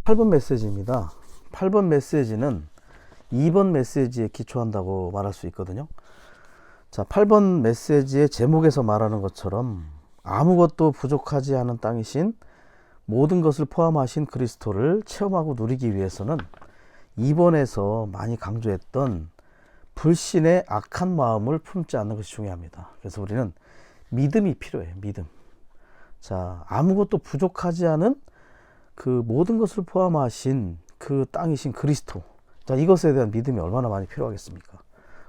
8번 메시지입니다. 8번 메시지는 2번 메시지에 기초한다고 말할 수 있거든요. 자, 8번 메시지의 제목에서 말하는 것처럼 아무것도 부족하지 않은 땅이신 모든 것을 포함하신 그리스도를 체험하고 누리기 위해서는 2번에서 많이 강조했던 불신의 악한 마음을 품지 않는 것이 중요합니다. 그래서 우리는 믿음이 필요해요. 믿음. 자, 아무것도 부족하지 않은 그 모든 것을 포함하신 그 땅이신 그리스도. 자, 이것에 대한 믿음이 얼마나 많이 필요하겠습니까?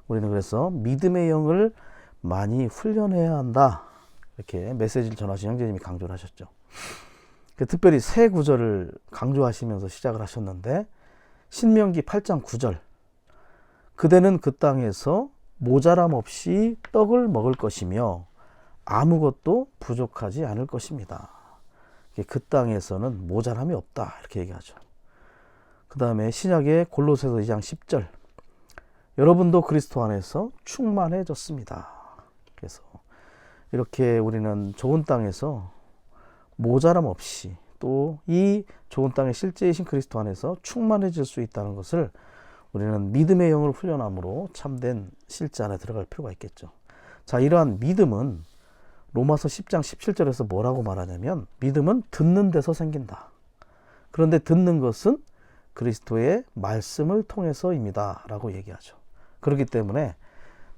우리는 그래서 믿음의 영을 많이 훈련해야 한다. 이렇게 메시지를 전하신 형제님이 강조를 하셨죠. 특별히 세 구절을 강조하시면서 시작을 하셨는데, 신명기 8장 9절. 그대는 그 땅에서 모자람 없이 떡을 먹을 것이며 아무것도 부족하지 않을 것입니다. 그 땅에서는 모자람이 없다, 이렇게 얘기하죠. 그 다음에 신약의 골로새서 2장 10절. 여러분도 그리스도 안에서 충만해졌습니다. 그래서 이렇게 우리는 좋은 땅에서 모자람 없이 또 이 좋은 땅의 실제이신 그리스도 안에서 충만해질 수 있다는 것을 우리는 믿음의 영을 훈련함으로 참된 실제 안에 들어갈 필요가 있겠죠. 자, 이러한 믿음은 로마서 10장 17절에서 뭐라고 말하냐면, 믿음은 듣는 데서 생긴다. 그런데 듣는 것은 그리스도의 말씀을 통해서입니다 라고 얘기하죠. 그렇기 때문에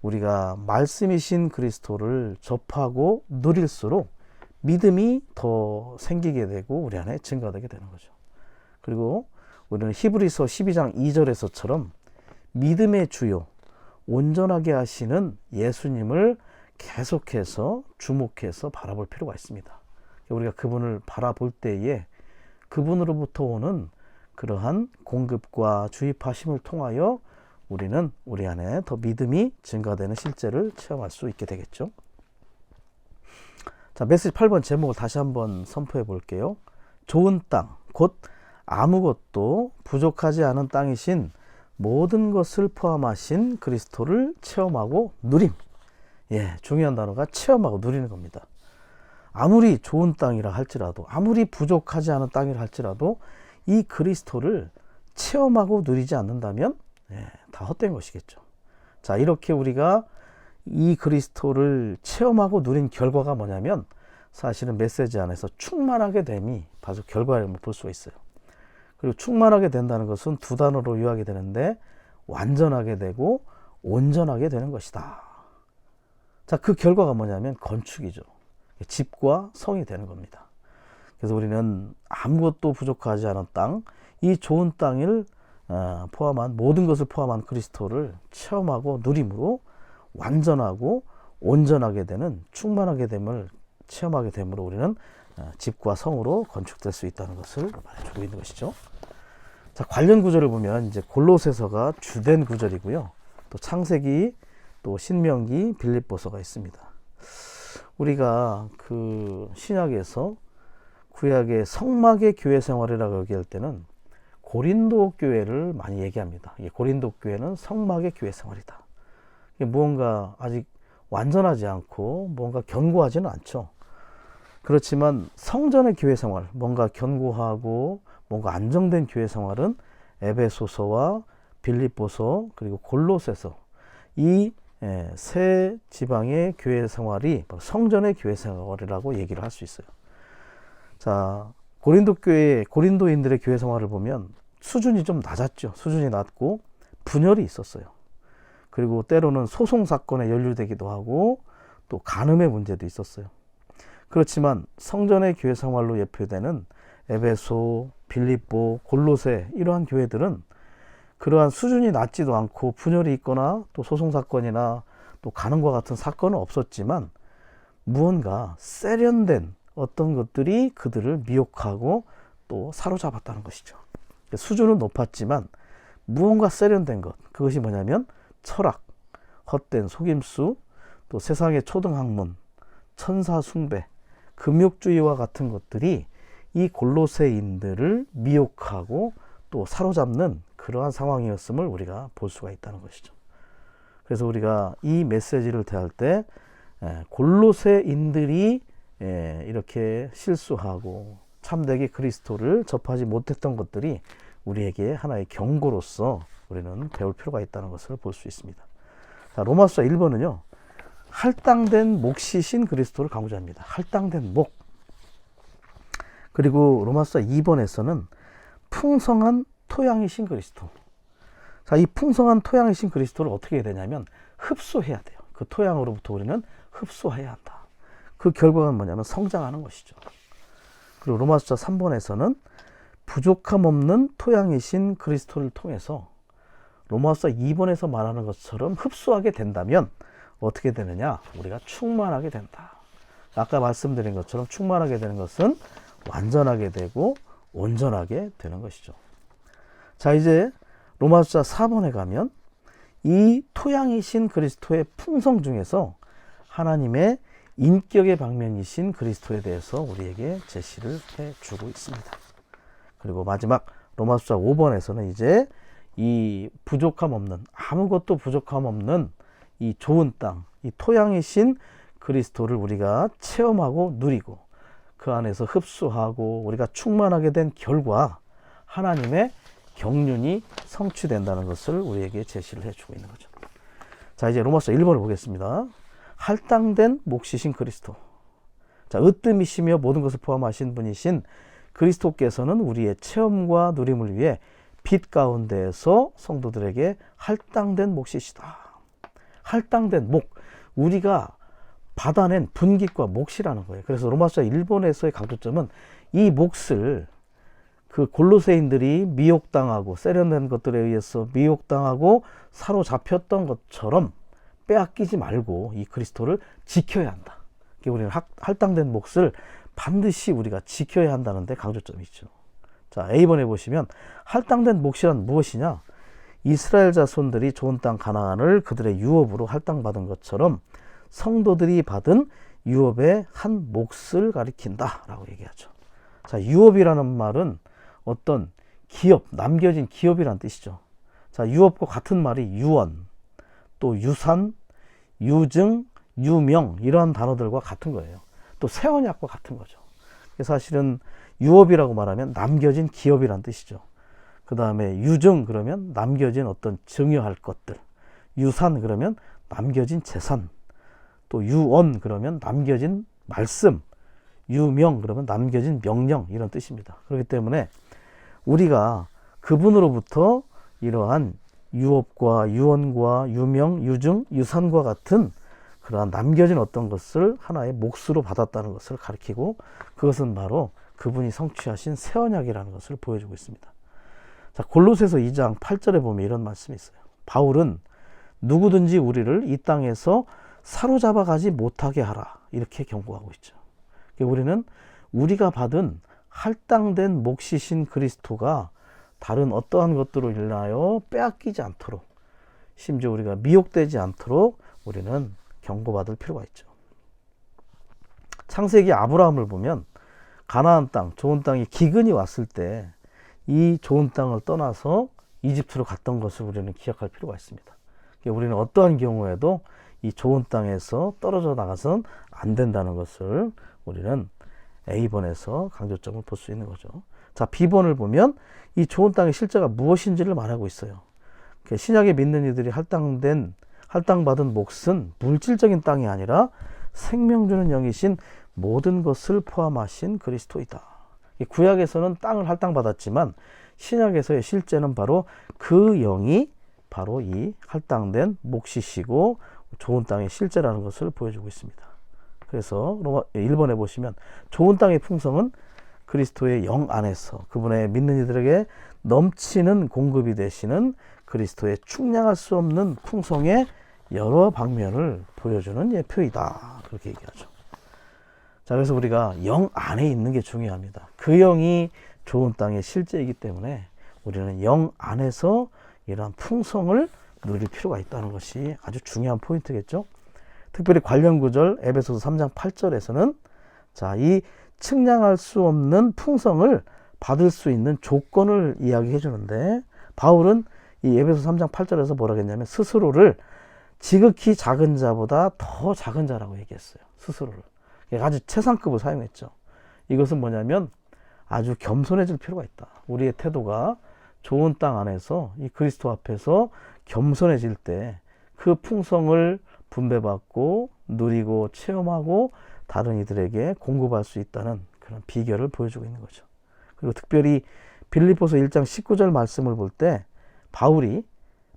우리가 말씀이신 그리스도를 접하고 누릴수록 믿음이 더 생기게 되고 우리 안에 증가되게 되는 거죠. 그리고 우리는 히브리서 12장 2절에서처럼 믿음의 주요, 온전하게 하시는 예수님을 계속해서 주목해서 바라볼 필요가 있습니다. 우리가 그분을 바라볼 때에 그분으로부터 오는 그러한 공급과 주입하심을 통하여 우리는 우리 안에 더 믿음이 증가되는 실제를 체험할 수 있게 되겠죠. 자, 메시지 8번 제목을 다시 한번 선포해 볼게요. 좋은 땅, 곧 아무것도 부족하지 않은 땅이신 모든 것을 포함하신 그리스도를 체험하고 누림. 예, 중요한 단어가 체험하고 누리는 겁니다. 아무리 좋은 땅이라 할지라도, 아무리 부족하지 않은 땅이라 할지라도 이 그리스도를 체험하고 누리지 않는다면 다 헛된 것이겠죠. 자, 이렇게 우리가 이 그리스도를 체험하고 누린 결과가 뭐냐면, 사실은 메시지 안에서 충만하게 됨이 바로 결과를 볼 수가 있어요. 그리고 충만하게 된다는 것은 두 단어로 요약이 되는데, 완전하게 되고 온전하게 되는 것이다. 자, 그 결과가 뭐냐면 건축이죠. 집과 성이 되는 겁니다. 그래서 우리는 아무것도 부족하지 않은 땅, 이 좋은 땅을 포함한 모든 것을 포함한 그리스도를 체험하고 누림으로 완전하고 온전하게 되는, 충만하게 됨을 체험하게 됨으로 우리는 집과 성으로 건축될 수 있다는 것을 말해주고 있는 것이죠. 자, 관련 구절을 보면 이제 골로새서가 주된 구절이고요. 또 창세기, 또 신명기, 빌립보서가 있습니다. 우리가 그 신약에서 구약의 성막의 교회 생활이라고 얘기할 때는 고린도 교회를 많이 얘기합니다. 고린도 교회는 성막의 교회 생활이다. 무언가 아직 완전하지 않고 뭔가 견고하지는 않죠. 그렇지만 성전의 교회 생활, 뭔가 견고하고 뭔가 안정된 교회 생활은 에베소서와 빌립보서 그리고 골로새서, 이 세 지방의 교회 생활이 성전의 교회 생활이라고 얘기를 할 수 있어요. 자, 고린도 교회, 고린도인들의 교회 생활을 보면 수준이 좀 낮았죠. 수준이 낮고 분열이 있었어요. 그리고 때로는 소송 사건에 연루되기도 하고 또 간음의 문제도 있었어요. 그렇지만 성전의 교회 생활로 예표되는 에베소, 빌립보, 골로새, 이러한 교회들은 그러한 수준이 낮지도 않고 분열이 있거나 또 소송 사건이나 또 간음과 같은 사건은 없었지만 무언가 세련된 어떤 것들이 그들을 미혹하고 또 사로잡았다는 것이죠. 수준은 높았지만 무언가 세련된 것, 그것이 뭐냐면 철학, 헛된 속임수, 또 세상의 초등학문, 천사 숭배, 금욕주의와 같은 것들이 이 골로새인들을 미혹하고 또 사로잡는 그러한 상황이었음을 우리가 볼 수가 있다는 것이죠. 그래서 우리가 이 메시지를 대할 때 골로새인들이 이렇게 실수하고 참되게 그리스도를 접하지 못했던 것들이 우리에게 하나의 경고로서 우리는 배울 필요가 있다는 것을 볼 수 있습니다. 자, 로마서 1번은요. 할당된 몫이신 그리스도를 강조합니다. 할당된 목. 그리고 로마서 2번에서는 풍성한 토양이신 그리스도. 자, 이 풍성한 토양이신 그리스도를 어떻게 해야 되냐면 흡수해야 돼요. 그 토양으로부터 우리는 흡수해야 한다. 그 결과가 뭐냐면 성장하는 것이죠. 그리고 로마서 3번에서는 부족함 없는 토양이신 그리스도를 통해서 로마서 2번에서 말하는 것처럼 흡수하게 된다면 어떻게 되느냐? 우리가 충만하게 된다. 아까 말씀드린 것처럼 충만하게 되는 것은 완전하게 되고 온전하게 되는 것이죠. 자, 이제 로마서 4번에 가면 이 토양이신 그리스도의 풍성 중에서 하나님의 인격의 방면이신 그리스도에 대해서 우리에게 제시를 해주고 있습니다. 그리고 마지막 로마서 5번에서는 이제 이 부족함 없는, 아무것도 부족함 없는 이 좋은 땅, 이 토양이신 그리스도를 우리가 체험하고 누리고 그 안에서 흡수하고 우리가 충만하게 된 결과 하나님의 경륜이 성취된다는 것을 우리에게 제시를 해주고 있는 거죠. 자, 이제 로마서 1번을 보겠습니다. 할당된 몫이신 그리스도. 자, 으뜸이시며 모든 것을 포함하신 분이신 그리스도께서는 우리의 체험과 누림을 위해 빛 가운데에서 성도들에게 할당된 몫이시다. 할당된 목, 우리가 받아낸 분깃과 몫이라는 거예요. 그래서 로마서 1번에서의 강조점은 이 몫을 그 골로새인들이 미혹당하고 세련된 것들에 의해서 미혹당하고 사로잡혔던 것처럼 빼앗기지 말고 이 그리스도를 지켜야 한다. 우리는 할당된 몫을 반드시 우리가 지켜야 한다는 데 강조점이 있죠. 자, A번에 보시면 할당된 몫이란 무엇이냐? 이스라엘 자손들이 좋은 땅 가나안을 그들의 유업으로 할당받은 것처럼 성도들이 받은 유업의 한 몫을 가리킨다 라고 얘기하죠. 자, 유업이라는 말은 어떤 기업, 남겨진 기업이란 뜻이죠. 자, 유업과 같은 말이 유언, 또 유산, 유증, 유명 이러한 단어들과 같은 거예요. 또 세언약과 같은 거죠. 사실은 유업이라고 말하면 남겨진 기업이란 뜻이죠. 그 다음에 유증 그러면 남겨진 어떤 증여할 것들, 유산 그러면 남겨진 재산, 또 유언 그러면 남겨진 말씀, 유명 그러면 남겨진 명령 이런 뜻입니다. 그렇기 때문에 우리가 그분으로부터 이러한 유업과 유언과 유명, 유증, 유산과 같은 그러한 남겨진 어떤 것을 하나의 몫으로 받았다는 것을 가리키고 그것은 바로 그분이 성취하신 새 언약이라는 것을 보여주고 있습니다. 자, 골로새서 2장 8절에 보면 이런 말씀이 있어요. 바울은 누구든지 우리를 이 땅에서 사로잡아 가지 못하게 하라 이렇게 경고하고 있죠. 우리는 우리가 받은 할당된 몫이신 그리스도가 다른 어떠한 것들로 인하여 빼앗기지 않도록 심지어 우리가 미혹되지 않도록 우리는 경고받을 필요가 있죠. 창세기 아브라함을 보면 가나안 땅, 좋은 땅이 기근이 왔을 때 이 좋은 땅을 떠나서 이집트로 갔던 것을 우리는 기억할 필요가 있습니다. 우리는 어떠한 경우에도 이 좋은 땅에서 떨어져 나가서는 안 된다는 것을 우리는 A번에서 강조점을 볼 수 있는 거죠. 자, B번을 보면 이 좋은 땅의 실제가 무엇인지를 말하고 있어요. 신약에 믿는 이들이 할당받은 몫은 물질적인 땅이 아니라 생명 주는 영이신 모든 것을 포함하신 그리스도이다. 구약에서는 땅을 할당받았지만 신약에서의 실제는 바로 그 영이 바로 이 할당된 몫이시고 좋은 땅의 실제라는 것을 보여주고 있습니다. 그래서 로마 1번에 보시면 좋은 땅의 풍성은 그리스도의 영 안에서 그분의 믿는 이들에게 넘치는 공급이 되시는 그리스도의 충량할 수 없는 풍성의 여러 방면을 보여주는 예표이다. 그렇게 얘기하죠. 자, 그래서 우리가 영 안에 있는 게 중요합니다. 그 영이 좋은 땅의 실제이기 때문에 우리는 영 안에서 이러한 풍성을 누릴 필요가 있다는 것이 아주 중요한 포인트겠죠. 특별히 관련 구절 에베소서 3장 8절에서는 자, 이 측량할 수 없는 풍성을 받을 수 있는 조건을 이야기해 주는데 바울은 이 에베소서 3장 8절에서 뭐라고 했냐면 스스로를 지극히 작은 자보다 더 작은 자라고 얘기했어요. 스스로를. 아주 최상급을 사용했죠. 이것은 뭐냐면 아주 겸손해질 필요가 있다. 우리의 태도가 좋은 땅 안에서 이 그리스도 앞에서 겸손해질 때 그 풍성을 분배받고 누리고 체험하고 다른 이들에게 공급할 수 있다는 그런 비결을 보여주고 있는 거죠. 그리고 특별히 빌립보서 1장 19절 말씀을 볼 때 바울이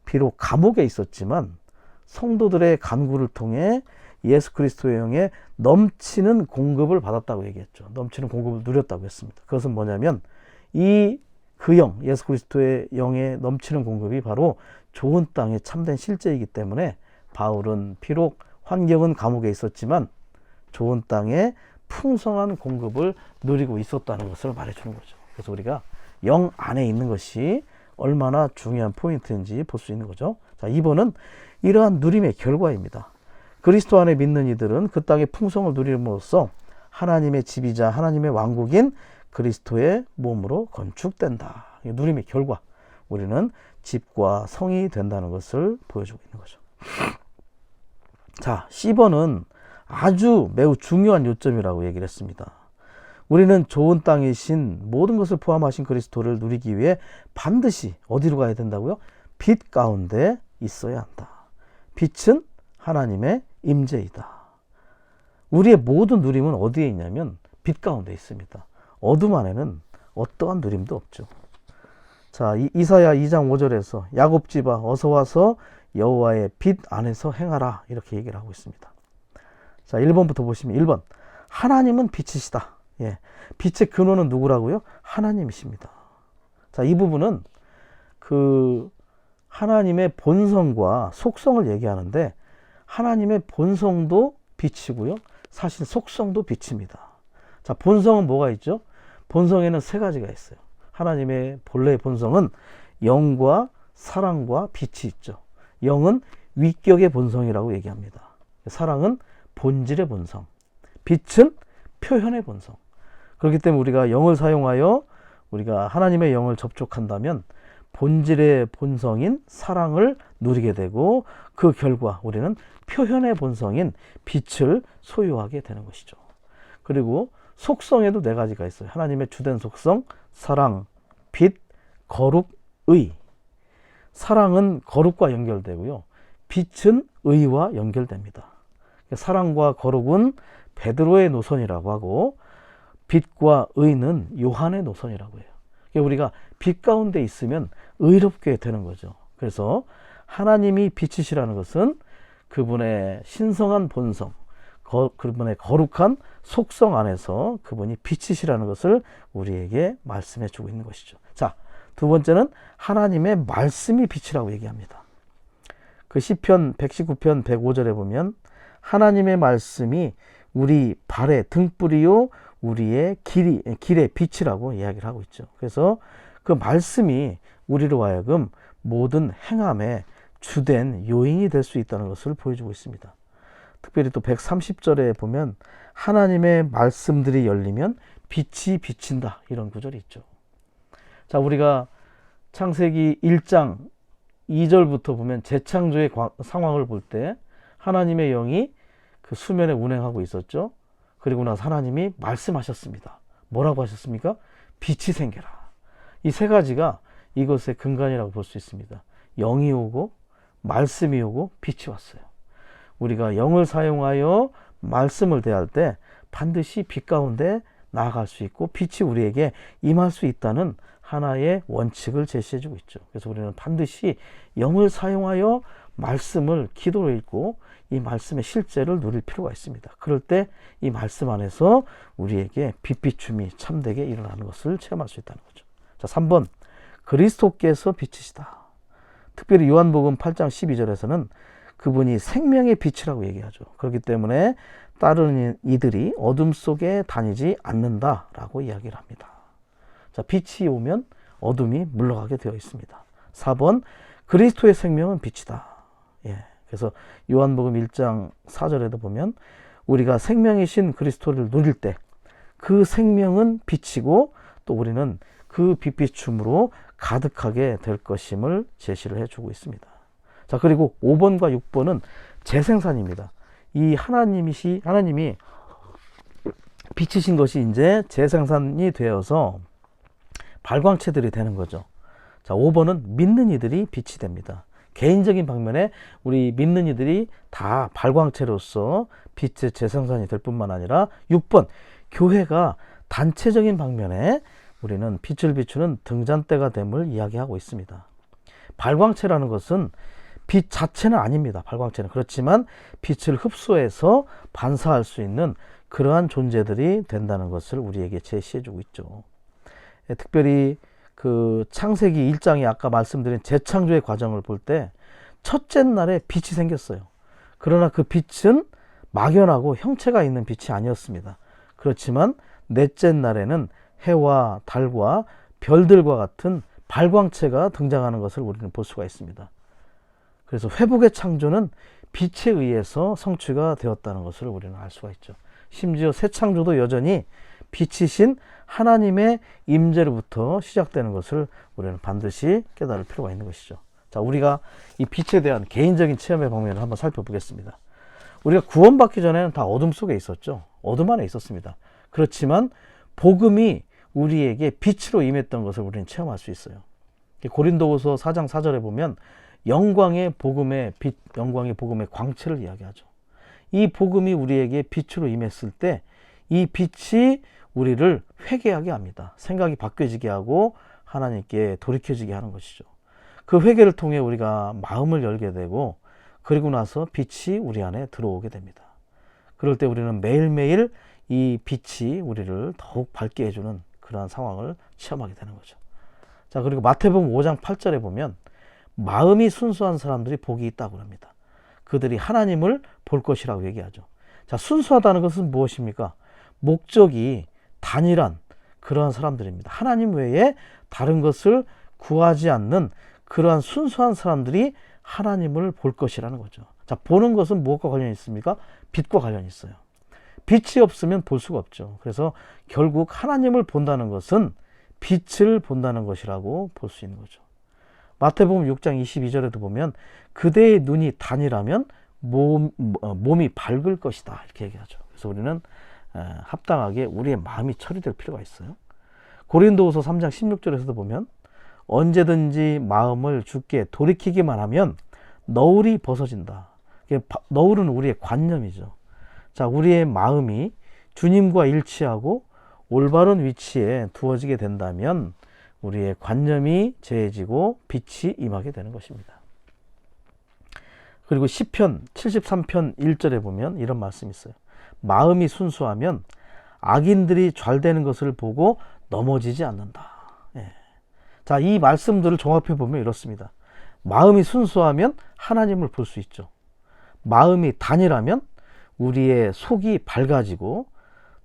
비록 감옥에 있었지만 성도들의 간구를 통해 예수 그리스도의 영에 넘치는 공급을 받았다고 얘기했죠. 넘치는 공급을 누렸다고 했습니다. 그것은 뭐냐면 그 영, 예수 그리스도의 영에 넘치는 공급이 바로 좋은 땅의 참된 실제이기 때문에 바울은 비록 환경은 감옥에 있었지만 좋은 땅에 풍성한 공급을 누리고 있었다는 것을 말해주는 거죠. 그래서 우리가 영 안에 있는 것이 얼마나 중요한 포인트인지 볼 수 있는 거죠. 자, 2번은 이러한 누림의 결과입니다. 그리스도 안에 믿는 이들은 그 땅의 풍성을 누림으로써 하나님의 집이자 하나님의 왕국인 그리스도의 몸으로 건축된다. 누림의 결과. 우리는 집과 성이 된다는 것을 보여주고 있는 거죠. 자, C번은 아주 매우 중요한 요점이라고 얘기를 했습니다. 우리는 좋은 땅이신 모든 것을 포함하신 그리스도를 누리기 위해 반드시 어디로 가야 된다고요? 빛 가운데 있어야 한다. 빛은 하나님의 임재이다. 우리의 모든 누림은 어디에 있냐면 빛 가운데 있습니다. 어둠 안에는 어떠한 누림도 없죠. 자, 이사야 2장 5절에서 야곱 집아 어서 와서 여호와의 빛 안에서 행하라 이렇게 얘기를 하고 있습니다. 자, 1번부터 보시면 1번 하나님은 빛이시다. 예, 빛의 근원은 누구라고요? 하나님이십니다. 자, 이 부분은 그 하나님의 본성과 속성을 얘기하는데 하나님의 본성도 빛이고요. 사실 속성도 빛입니다. 자, 본성은 뭐가 있죠? 본성에는 세 가지가 있어요. 하나님의 본래의 본성은 영과 사랑과 빛이 있죠. 영은 위격의 본성이라고 얘기합니다. 사랑은 본질의 본성, 빛은 표현의 본성. 그렇기 때문에 우리가 영을 사용하여 우리가 하나님의 영을 접촉한다면 본질의 본성인 사랑을 누리게 되고 그 결과 우리는 표현의 본성인 빛을 소유하게 되는 것이죠. 그리고 속성에도 네 가지가 있어요. 하나님의 주된 속성, 사랑, 빛, 거룩, 의. 사랑은 거룩과 연결되고요. 빛은 의와 연결됩니다. 사랑과 거룩은 베드로의 노선이라고 하고 빛과 의는 요한의 노선이라고 해요. 우리가 빛 가운데 있으면 의롭게 되는 거죠. 그래서 하나님이 빛이시라는 것은 그분의 신성한 본성, 그분의 거룩한 속성 안에서 그분이 빛이시라는 것을 우리에게 말씀해 주고 있는 것이죠. 자, 두 번째는 하나님의 말씀이 빛이라고 얘기합니다. 그 시편 119편 105절에 보면 하나님의 말씀이 우리 발의 등불이요 우리의 길의 빛이라고 이야기를 하고 있죠. 그래서 그 말씀이 우리로 하여금 모든 행함의 주된 요인이 될 수 있다는 것을 보여주고 있습니다. 특별히 또 130절에 보면 하나님의 말씀들이 열리면 빛이 비친다 이런 구절이 있죠. 자, 우리가 창세기 1장 2절부터 보면 재창조의 상황을 볼 때 하나님의 영이 그 수면에 운행하고 있었죠. 그리고 나서 하나님이 말씀하셨습니다. 뭐라고 하셨습니까? 빛이 생겨라. 이 세 가지가 이것의 근간이라고 볼 수 있습니다. 영이 오고 말씀이 오고 빛이 왔어요. 우리가 영을 사용하여 말씀을 대할 때 반드시 빛 가운데 나아갈 수 있고 빛이 우리에게 임할 수 있다는 하나의 원칙을 제시해주고 있죠. 그래서 우리는 반드시 영을 사용하여 말씀을 기도로 읽고 이 말씀의 실제를 누릴 필요가 있습니다. 그럴 때 이 말씀 안에서 우리에게 빛비춤이 참되게 일어나는 것을 체험할 수 있다는 거죠. 자, 3번 그리스도께서 빛이시다. 특별히 요한복음 8장 12절에서는 그분이 생명의 빛이라고 얘기하죠. 그렇기 때문에 다른 이들이 어둠 속에 다니지 않는다라고 이야기를 합니다. 자, 빛이 오면 어둠이 물러가게 되어 있습니다. 4번 그리스도의 생명은 빛이다. 예, 그래서 요한복음 1장 4절에도 보면 우리가 생명이신 그리스도를 누릴 때 그 생명은 빛이고 또 우리는 그 빛비춤으로 가득하게 될 것임을 제시를 해주고 있습니다. 자, 그리고 5번과 6번은 재생산입니다. 이 하나님이 빛이신 것이 이제 재생산이 되어서 발광체들이 되는 거죠. 자, 5번은 믿는 이들이 빛이 됩니다. 개인적인 방면에 우리 믿는 이들이 다 발광체로서 빛의 재생산이 될 뿐만 아니라 6번 교회가 단체적인 방면에 우리는 빛을 비추는 등잔대가 됨을 이야기하고 있습니다. 발광체라는 것은 빛 자체는 아닙니다. 발광체는. 그렇지만 빛을 흡수해서 반사할 수 있는 그러한 존재들이 된다는 것을 우리에게 제시해 주고 있죠. 특별히 그 창세기 1장이 아까 말씀드린 재창조의 과정을 볼 때 첫째 날에 빛이 생겼어요. 그러나 그 빛은 막연하고 형체가 있는 빛이 아니었습니다. 그렇지만 넷째 날에는 해와 달과 별들과 같은 발광체가 등장하는 것을 우리는 볼 수가 있습니다. 그래서 회복의 창조는 빛에 의해서 성취가 되었다는 것을 우리는 알 수가 있죠. 심지어 새 창조도 여전히 빛이신 하나님의 임재로부터 시작되는 것을 우리는 반드시 깨달을 필요가 있는 것이죠. 자, 우리가 이 빛에 대한 개인적인 체험의 방면을 한번 살펴보겠습니다. 우리가 구원받기 전에는 다 어둠 속에 있었죠. 어둠 안에 있었습니다. 그렇지만 복음이 우리에게 빛으로 임했던 것을 우리는 체험할 수 있어요. 고린도후서 4장 4절에 보면 영광의 복음의 빛, 영광의 복음의 광채를 이야기하죠. 이 복음이 우리에게 빛으로 임했을 때 이 빛이 우리를 회개하게 합니다. 생각이 바뀌어지게 하고 하나님께 돌이켜지게 하는 것이죠. 그 회개를 통해 우리가 마음을 열게 되고 그리고 나서 빛이 우리 안에 들어오게 됩니다. 그럴 때 우리는 매일매일 이 빛이 우리를 더욱 밝게 해주는 그러한 상황을 체험하게 되는 거죠. 자, 그리고 마태복음 5장 8절에 보면 마음이 순수한 사람들이 복이 있다고 합니다. 그들이 하나님을 볼 것이라고 얘기하죠. 자, 순수하다는 것은 무엇입니까? 목적이 단일한 그러한 사람들입니다. 하나님 외에 다른 것을 구하지 않는 그러한 순수한 사람들이 하나님을 볼 것이라는 거죠. 자, 보는 것은 무엇과 관련이 있습니까? 빛과 관련이 있어요. 빛이 없으면 볼 수가 없죠. 그래서 결국 하나님을 본다는 것은 빛을 본다는 것이라고 볼 수 있는 거죠. 마태복음 6장 22절에도 보면 그대의 눈이 단일하면 몸이 밝을 것이다 이렇게 얘기하죠. 그래서 우리는 합당하게 우리의 마음이 처리될 필요가 있어요. 고린도후서 3장 16절에서도 보면 언제든지 마음을 주께 돌이키기만 하면 너울이 벗어진다. 너울은 우리의 관념이죠. 자, 우리의 마음이 주님과 일치하고 올바른 위치에 두어지게 된다면 우리의 관념이 제해지고 빛이 임하게 되는 것입니다. 그리고 시편 73편 1절에 보면 이런 말씀이 있어요. 마음이 순수하면 악인들이 잘되는 것을 보고 넘어지지 않는다. 예. 자, 이 말씀들을 종합해 보면 이렇습니다. 마음이 순수하면 하나님을 볼 수 있죠. 마음이 단일하면 우리의 속이 밝아지고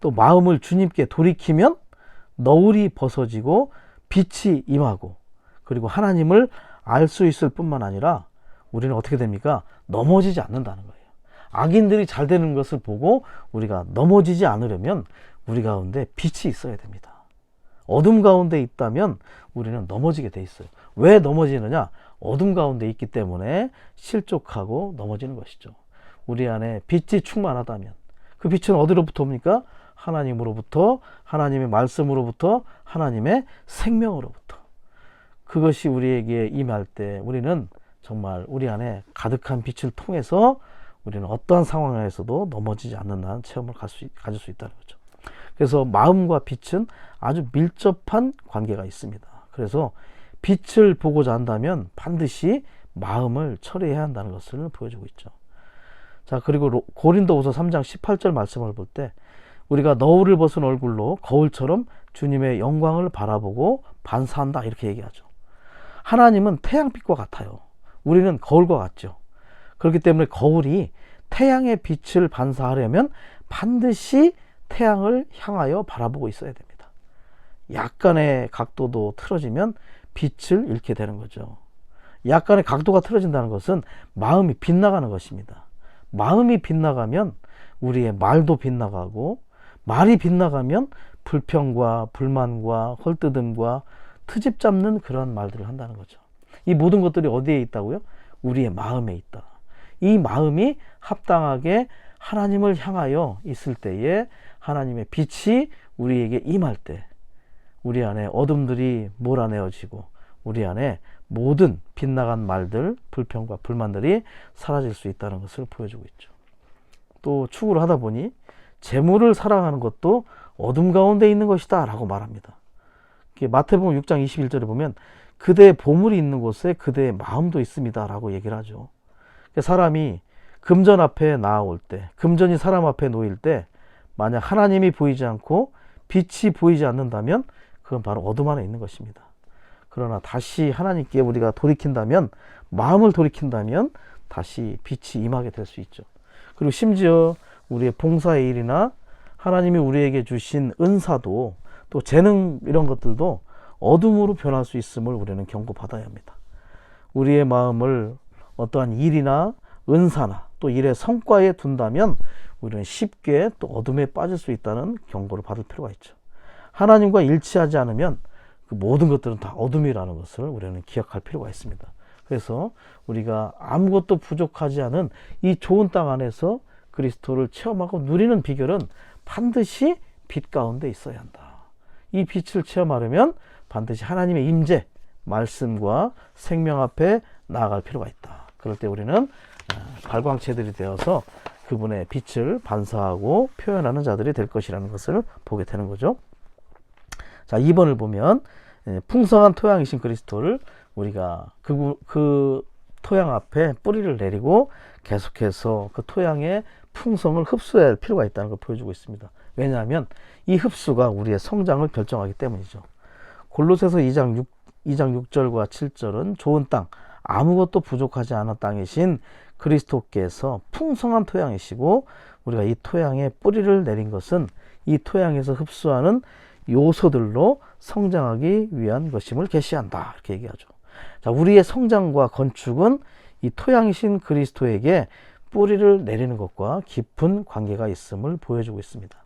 또 마음을 주님께 돌이키면 너울이 벗어지고 빛이 임하고 그리고 하나님을 알 수 있을 뿐만 아니라 우리는 어떻게 됩니까? 넘어지지 않는다는 거예요. 악인들이 잘 되는 것을 보고 우리가 넘어지지 않으려면 우리 가운데 빛이 있어야 됩니다. 어둠 가운데 있다면 우리는 넘어지게 돼 있어요. 왜 넘어지느냐? 어둠 가운데 있기 때문에 실족하고 넘어지는 것이죠. 우리 안에 빛이 충만하다면 그 빛은 어디로부터 옵니까? 하나님으로부터, 하나님의 말씀으로부터, 하나님의 생명으로부터. 그것이 우리에게 임할 때 우리는 정말 우리 안에 가득한 빛을 통해서 우리는 어떠한 상황에서도 넘어지지 않는다는 체험을 가질 수 있다는 거죠. 그래서 마음과 빛은 아주 밀접한 관계가 있습니다. 그래서 빛을 보고자 한다면 반드시 마음을 처리해야 한다는 것을 보여주고 있죠. 자, 그리고 고린도후서 3장 18절 말씀을 볼 때 우리가 너울을 벗은 얼굴로 거울처럼 주님의 영광을 바라보고 반사한다 이렇게 얘기하죠. 하나님은 태양빛과 같아요. 우리는 거울과 같죠. 그렇기 때문에 거울이 태양의 빛을 반사하려면 반드시 태양을 향하여 바라보고 있어야 됩니다. 약간의 각도도 틀어지면 빛을 잃게 되는 거죠. 약간의 각도가 틀어진다는 것은 마음이 빗나가는 것입니다. 마음이 빗나가면 우리의 말도 빗나가고 말이 빗나가면 불평과 불만과 헐뜯음과 트집 잡는 그런 말들을 한다는 거죠. 이 모든 것들이 어디에 있다고요? 우리의 마음에 있다. 이 마음이 합당하게 하나님을 향하여 있을 때에 하나님의 빛이 우리에게 임할 때 우리 안에 어둠들이 몰아내어지고 우리 안에 모든 빗나간 말들, 불평과 불만들이 사라질 수 있다는 것을 보여주고 있죠. 또 추구를 하다 보니 재물을 사랑하는 것도 어둠 가운데 있는 것이다 라고 말합니다. 마태복음 6장 21절에 보면 그대의 보물이 있는 곳에 그대의 마음도 있습니다 라고 얘기를 하죠. 사람이 금전 앞에 나아올 때, 금전이 사람 앞에 놓일 때 만약 하나님이 보이지 않고 빛이 보이지 않는다면 그건 바로 어둠 안에 있는 것입니다. 그러나 다시 하나님께 우리가 돌이킨다면, 마음을 돌이킨다면 다시 빛이 임하게 될 수 있죠. 그리고 심지어 우리의 봉사의 일이나 하나님이 우리에게 주신 은사도 또 재능 이런 것들도 어둠으로 변할 수 있음을 우리는 경고받아야 합니다. 우리의 마음을 어떠한 일이나 은사나 또 일의 성과에 둔다면 우리는 쉽게 또 어둠에 빠질 수 있다는 경고를 받을 필요가 있죠. 하나님과 일치하지 않으면 그 모든 것들은 다 어둠이라는 것을 우리는 기억할 필요가 있습니다. 그래서 우리가 아무것도 부족하지 않은 이 좋은 땅 안에서 그리스도를 체험하고 누리는 비결은 반드시 빛 가운데 있어야 한다. 이 빛을 체험하려면 반드시 하나님의 임재, 말씀과 생명 앞에 나아갈 필요가 있다. 그럴 때 우리는 발광체들이 되어서 그분의 빛을 반사하고 표현하는 자들이 될 것이라는 것을 보게 되는 거죠. 자, 2번을 보면 풍성한 토양이신 그리스도를 우리가 그 토양 앞에 뿌리를 내리고 계속해서 그 토양의 풍성을 흡수해야 할 필요가 있다는 걸 보여주고 있습니다. 왜냐하면 이 흡수가 우리의 성장을 결정하기 때문이죠. 골로새서 2장 6절과 7절은 좋은 땅, 아무것도 부족하지 않은 땅이신 그리스도께서 풍성한 토양이시고 우리가 이 토양에 뿌리를 내린 것은 이 토양에서 흡수하는 요소들로 성장하기 위한 것임을 계시한다. 이렇게 얘기하죠. 자, 우리의 성장과 건축은 이 토양이신 그리스도에게 뿌리를 내리는 것과 깊은 관계가 있음을 보여주고 있습니다.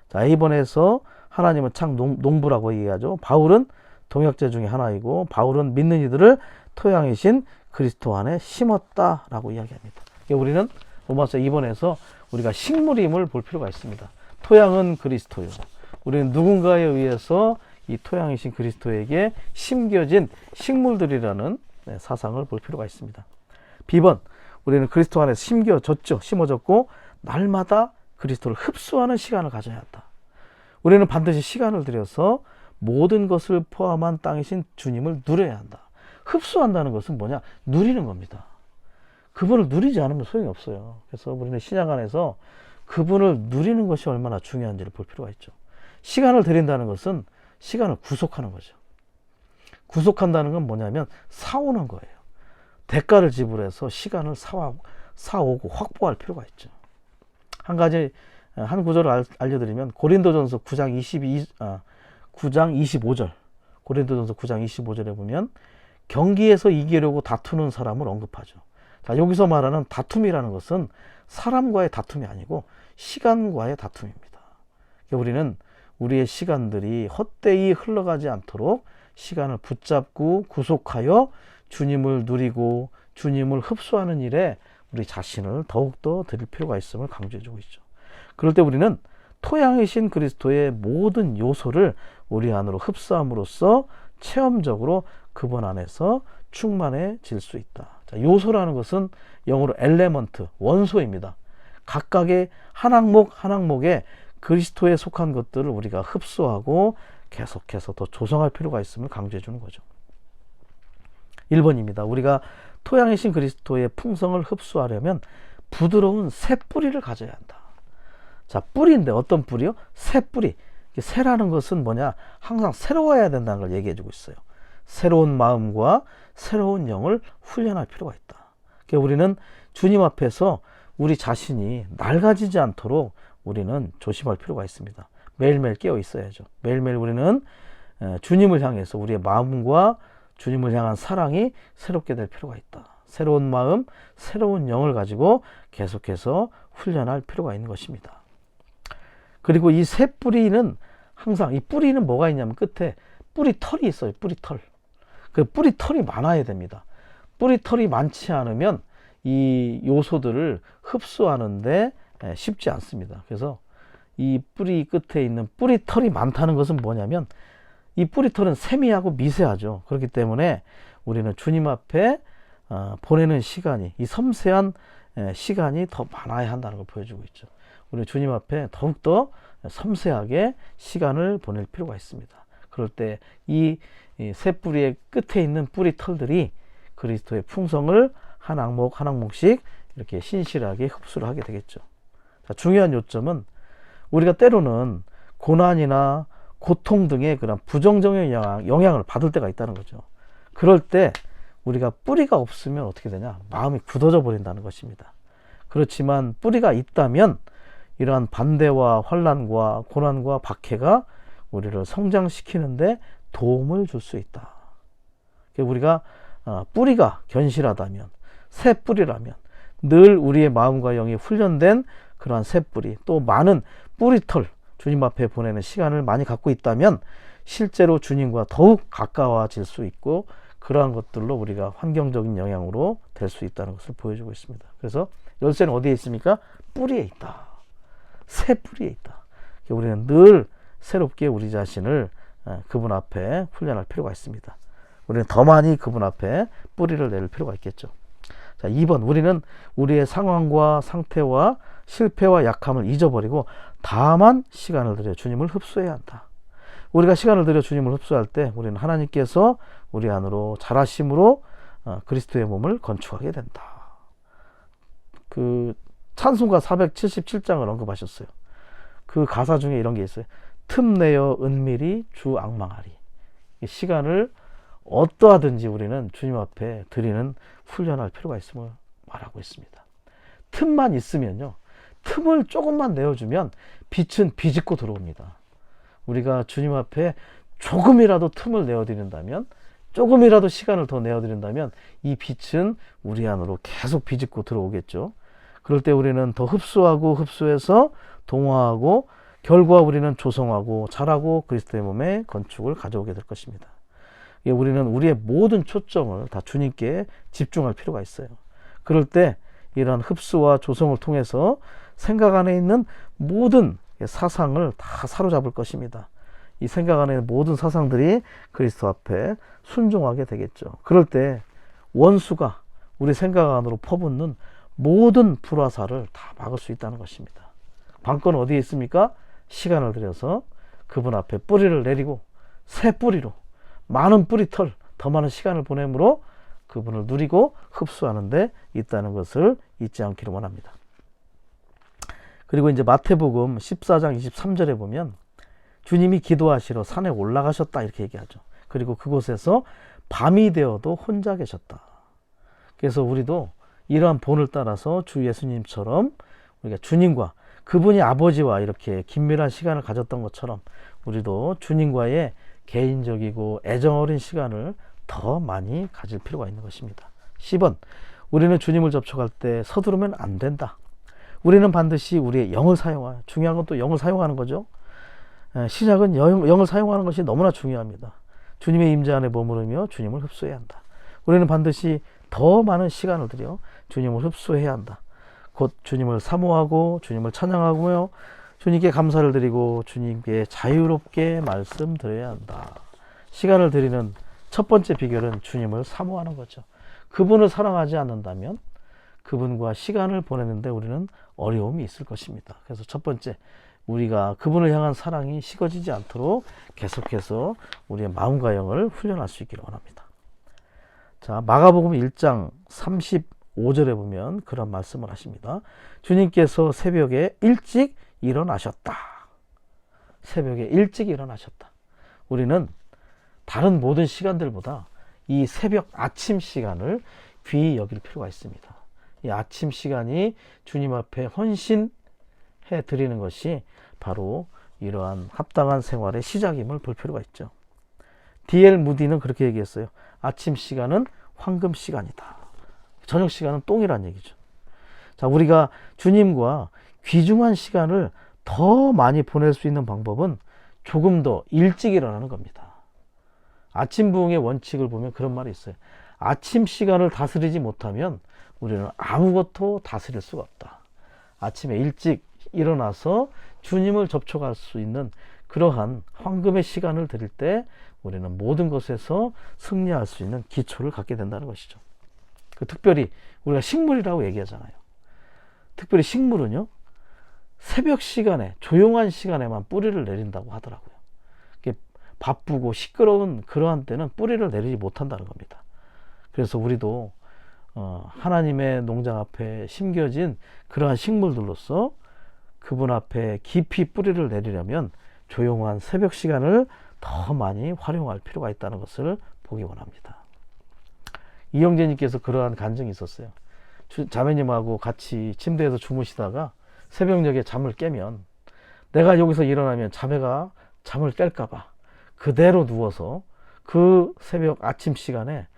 자, A번에서 하나님은 창 농부라고 얘기하죠. 바울은 동역자 중에 하나이고 바울은 믿는 이들을 토양이신 그리스도 안에 심었다라고 이야기합니다. 우리는 로마서 2번에서 우리가 식물임을 볼 필요가 있습니다. 토양은 그리스도요. 우리는 누군가에 의해서 이 토양이신 그리스도에게 심겨진 식물들이라는 사상을 볼 필요가 있습니다. B번, 우리는 그리스도 안에 심어졌고 날마다 그리스도를 흡수하는 시간을 가져야 한다. 우리는 반드시 시간을 들여서 모든 것을 포함한 땅이신 주님을 누려야 한다. 흡수한다는 것은 뭐냐? 누리는 겁니다. 그분을 누리지 않으면 소용이 없어요. 그래서 우리는 신약 안에서 그분을 누리는 것이 얼마나 중요한지를 볼 필요가 있죠. 시간을 들인다는 것은 시간을 구속하는 거죠. 구속한다는 건 뭐냐면 사오는 거예요. 대가를 지불해서 시간을 사오고 확보할 필요가 있죠. 한 구절을 알려드리면 고린도전서 9장 25절 고린도전서 9장 25절에 보면 경기에서 이기려고 다투는 사람을 언급하죠. 자, 여기서 말하는 다툼이라는 것은 사람과의 다툼이 아니고 시간과의 다툼입니다. 우리는 우리의 시간들이 헛되이 흘러가지 않도록 시간을 붙잡고 구속하여 주님을 누리고 주님을 흡수하는 일에 우리 자신을 더욱더 드릴 필요가 있음을 강조해주고 있죠. 그럴 때 우리는 토양이신 그리스도의 모든 요소를 우리 안으로 흡수함으로써 체험적으로 그분 안에서 충만해질 수 있다. 자, 요소라는 것은 영어로 엘레먼트, 원소입니다. 각각의 한 항목에 그리스도에 속한 것들을 우리가 흡수하고 계속해서 더 조성할 필요가 있음을 강조해 주는 거죠. 1번입니다. 우리가 토양이신 그리스도의 풍성을 흡수하려면 부드러운 새 뿌리를 가져야 한다. 자, 뿌리인데 어떤 뿌리요? 새 뿌리. 새라는 것은 뭐냐? 항상 새로워야 된다는 걸 얘기해 주고 있어요. 새로운 마음과 새로운 영을 훈련할 필요가 있다. 그러니까 우리는 주님 앞에서 우리 자신이 낡아지지 않도록 우리는 조심할 필요가 있습니다. 매일매일 깨어 있어야죠. 매일매일 우리는 주님을 향해서 우리의 마음과 주님을 향한 사랑이 새롭게 될 필요가 있다. 새로운 마음, 새로운 영을 가지고 계속해서 훈련할 필요가 있는 것입니다. 그리고 이 새 뿌리는 항상, 이 뿌리는 뭐가 있냐면 끝에 뿌리털이 있어요. 뿌리털. 그 뿌리털이 많아야 됩니다. 뿌리털이 많지 않으면 이 요소들을 흡수하는데 쉽지 않습니다. 그래서 이 뿌리 끝에 있는 뿌리털이 많다는 것은 뭐냐면 이 뿌리털은 세미하고 미세하죠. 그렇기 때문에 우리는 주님 앞에 보내는 시간이, 이 섬세한 시간이 더 많아야 한다는 걸 보여주고 있죠. 우리 주님 앞에 더욱더 섬세하게 시간을 보낼 필요가 있습니다. 그럴 때 이 새 뿌리의 끝에 있는 뿌리털들이 그리스도의 풍성을 한 항목 한 항목씩 이렇게 신실하게 흡수를 하게 되겠죠. 자, 중요한 요점은 우리가 때로는 고난이나 고통 등의 그런 부정적인 영향을 받을 때가 있다는 거죠. 그럴 때 우리가 뿌리가 없으면 어떻게 되냐? 마음이 굳어져 버린다는 것입니다. 그렇지만 뿌리가 있다면 이러한 반대와 환난과 고난과 박해가 우리를 성장시키는데 도움을 줄 수 있다. 우리가 뿌리가 견실하다면, 새 뿌리라면, 늘 우리의 마음과 영이 훈련된 그러한 새 뿌리, 또 많은 뿌리털, 주님 앞에 보내는 시간을 많이 갖고 있다면 실제로 주님과 더욱 가까워질 수 있고, 그러한 것들로 우리가 환경적인 영향으로 될 수 있다는 것을 보여주고 있습니다. 그래서 열쇠는 어디에 있습니까? 뿌리에 있다. 새 뿌리에 있다. 우리는 늘 새롭게 우리 자신을 그분 앞에 훈련할 필요가 있습니다. 우리는 더 많이 그분 앞에 뿌리를 내릴 필요가 있겠죠. 자, 2번, 우리는 우리의 상황과 상태와 실패와 약함을 잊어버리고 다만 시간을 들여 주님을 흡수해야 한다. 우리가 시간을 들여 주님을 흡수할 때 우리는 하나님께서 우리 안으로 잘하심으로 그리스도의 몸을 건축하게 된다. 그 찬송가 477장을 언급하셨어요. 그 가사 중에 이런 게 있어요. 틈내어 은밀히 주 앙망하리. 시간을 어떠하든지 우리는 주님 앞에 드리는 훈련할 필요가 있음을 말하고 있습니다. 틈만 있으면요, 틈을 조금만 내어주면 빛은 비집고 들어옵니다. 우리가 주님 앞에 조금이라도 틈을 내어드린다면, 조금이라도 시간을 더 내어드린다면 이 빛은 우리 안으로 계속 비집고 들어오겠죠. 그럴 때 우리는 더 흡수하고 흡수해서 동화하고 결과 우리는 조성하고 자라고 그리스도의 몸의 건축을 가져오게 될 것입니다. 우리는 우리의 모든 초점을 다 주님께 집중할 필요가 있어요. 그럴 때 이러한 흡수와 조성을 통해서 생각 안에 있는 모든 사상을 다 사로잡을 것입니다. 이 생각 안에 있는 모든 사상들이 그리스도 앞에 순종하게 되겠죠. 그럴 때 원수가 우리 생각 안으로 퍼붓는 모든 불화살을 다 막을 수 있다는 것입니다. 관건은 어디에 있습니까? 시간을 들여서 그분 앞에 뿌리를 내리고 새 뿌리로 많은 뿌리털, 더 많은 시간을 보내므로 그분을 누리고 흡수하는 데 있다는 것을 잊지 않기를 원합니다. 그리고 이제 마태복음 14장 23절에 보면 주님이 기도하시러 산에 올라가셨다 이렇게 얘기하죠. 그리고 그곳에서 밤이 되어도 혼자 계셨다. 그래서 우리도 이러한 본을 따라서 주 예수님처럼 우리가 주님과 그분이 아버지와 이렇게 긴밀한 시간을 가졌던 것처럼 우리도 주님과의 개인적이고 애정 어린 시간을 더 많이 가질 필요가 있는 것입니다. 10번, 우리는 주님을 접촉할 때 서두르면 안 된다. 우리는 반드시 우리의 영을 사용하여, 중요한 건 또 영을 사용하는 거죠. 시작은 영을 사용하는 것이 너무나 중요합니다. 주님의 임재 안에 머무르며 주님을 흡수해야 한다. 우리는 반드시 더 많은 시간을 들여 주님을 흡수해야 한다. 곧 주님을 사모하고 주님을 찬양하며 주님께 감사를 드리고 주님께 자유롭게 말씀드려야 한다. 시간을 드리는 첫 번째 비결은 주님을 사모하는 거죠. 그분을 사랑하지 않는다면 그분과 시간을 보내는데 우리는 어려움이 있을 것입니다. 그래서 첫 번째, 우리가 그분을 향한 사랑이 식어지지 않도록 계속해서 우리의 마음과 영을 훈련할 수 있기를 원합니다. 자, 마가복음 1장 35절에 보면 그런 말씀을 하십니다. 주님께서 새벽에 일찍 일어나셨다. 새벽에 일찍 일어나셨다. 우리는 다른 모든 시간들보다 이 새벽 아침 시간을 귀히 여길 필요가 있습니다. 이 아침 시간이 주님 앞에 헌신해 드리는 것이 바로 이러한 합당한 생활의 시작임을 볼 필요가 있죠. D.L. 무디는 그렇게 얘기했어요. 아침 시간은 황금 시간이다. 저녁 시간은 똥이란 얘기죠. 자, 우리가 주님과 귀중한 시간을 더 많이 보낼 수 있는 방법은 조금 더 일찍 일어나는 겁니다. 아침 부흥의 원칙을 보면 그런 말이 있어요. 아침 시간을 다스리지 못하면 우리는 아무것도 다스릴 수가 없다. 아침에 일찍 일어나서 주님을 접촉할 수 있는 그러한 황금의 시간을 드릴 때 우리는 모든 것에서 승리할 수 있는 기초를 갖게 된다는 것이죠. 특별히 우리가 식물이라고 얘기하잖아요. 특별히 식물은요, 새벽 시간에, 조용한 시간에만 뿌리를 내린다고 하더라고요. 바쁘고 시끄러운 그러한 때는 뿌리를 내리지 못한다는 겁니다. 그래서 우리도 하나님의 농장 앞에 심겨진 그러한 식물들로서 그분 앞에 깊이 뿌리를 내리려면 조용한 새벽 시간을 더 많이 활용할 필요가 있다는 것을 보기 원합니다. 이영재님께서 그러한 간증이 있었어요. 자매님하고 같이 침대에서 주무시다가 새벽녘에 잠을 깨면 내가 여기서 일어나면 자매가 잠을 깰까봐 그대로 누워서 그 새벽 아침 시간에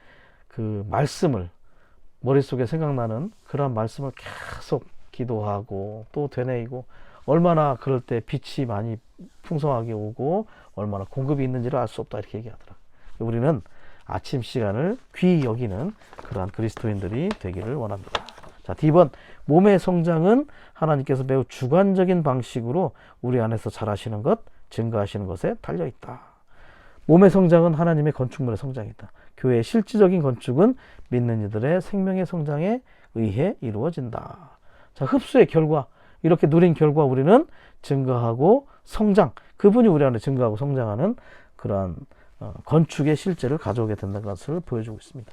그 말씀을, 머릿속에 생각나는 그런 말씀을 계속 기도하고 또 되뇌이고, 얼마나 그럴 때 빛이 많이 풍성하게 오고 얼마나 공급이 있는지를 알 수 없다, 이렇게 얘기하더라고요. 우리는 아침 시간을 귀히 여기는 그러한 그리스도인들이 되기를 원합니다. 자, D번, 몸의 성장은 하나님께서 매우 주관적인 방식으로 우리 안에서 잘하시는 것, 증거하시는 것에 달려있다. 몸의 성장은 하나님의 건축물의 성장이다. 교회의 실질적인 건축은 믿는 이들의 생명의 성장에 의해 이루어진다. 자, 흡수의 결과, 이렇게 누린 결과 우리는 증거하고 성장, 그분이 우리 안에 증거하고 성장하는 그러한 건축의 실제를 가져오게 된다는 것을 보여주고 있습니다.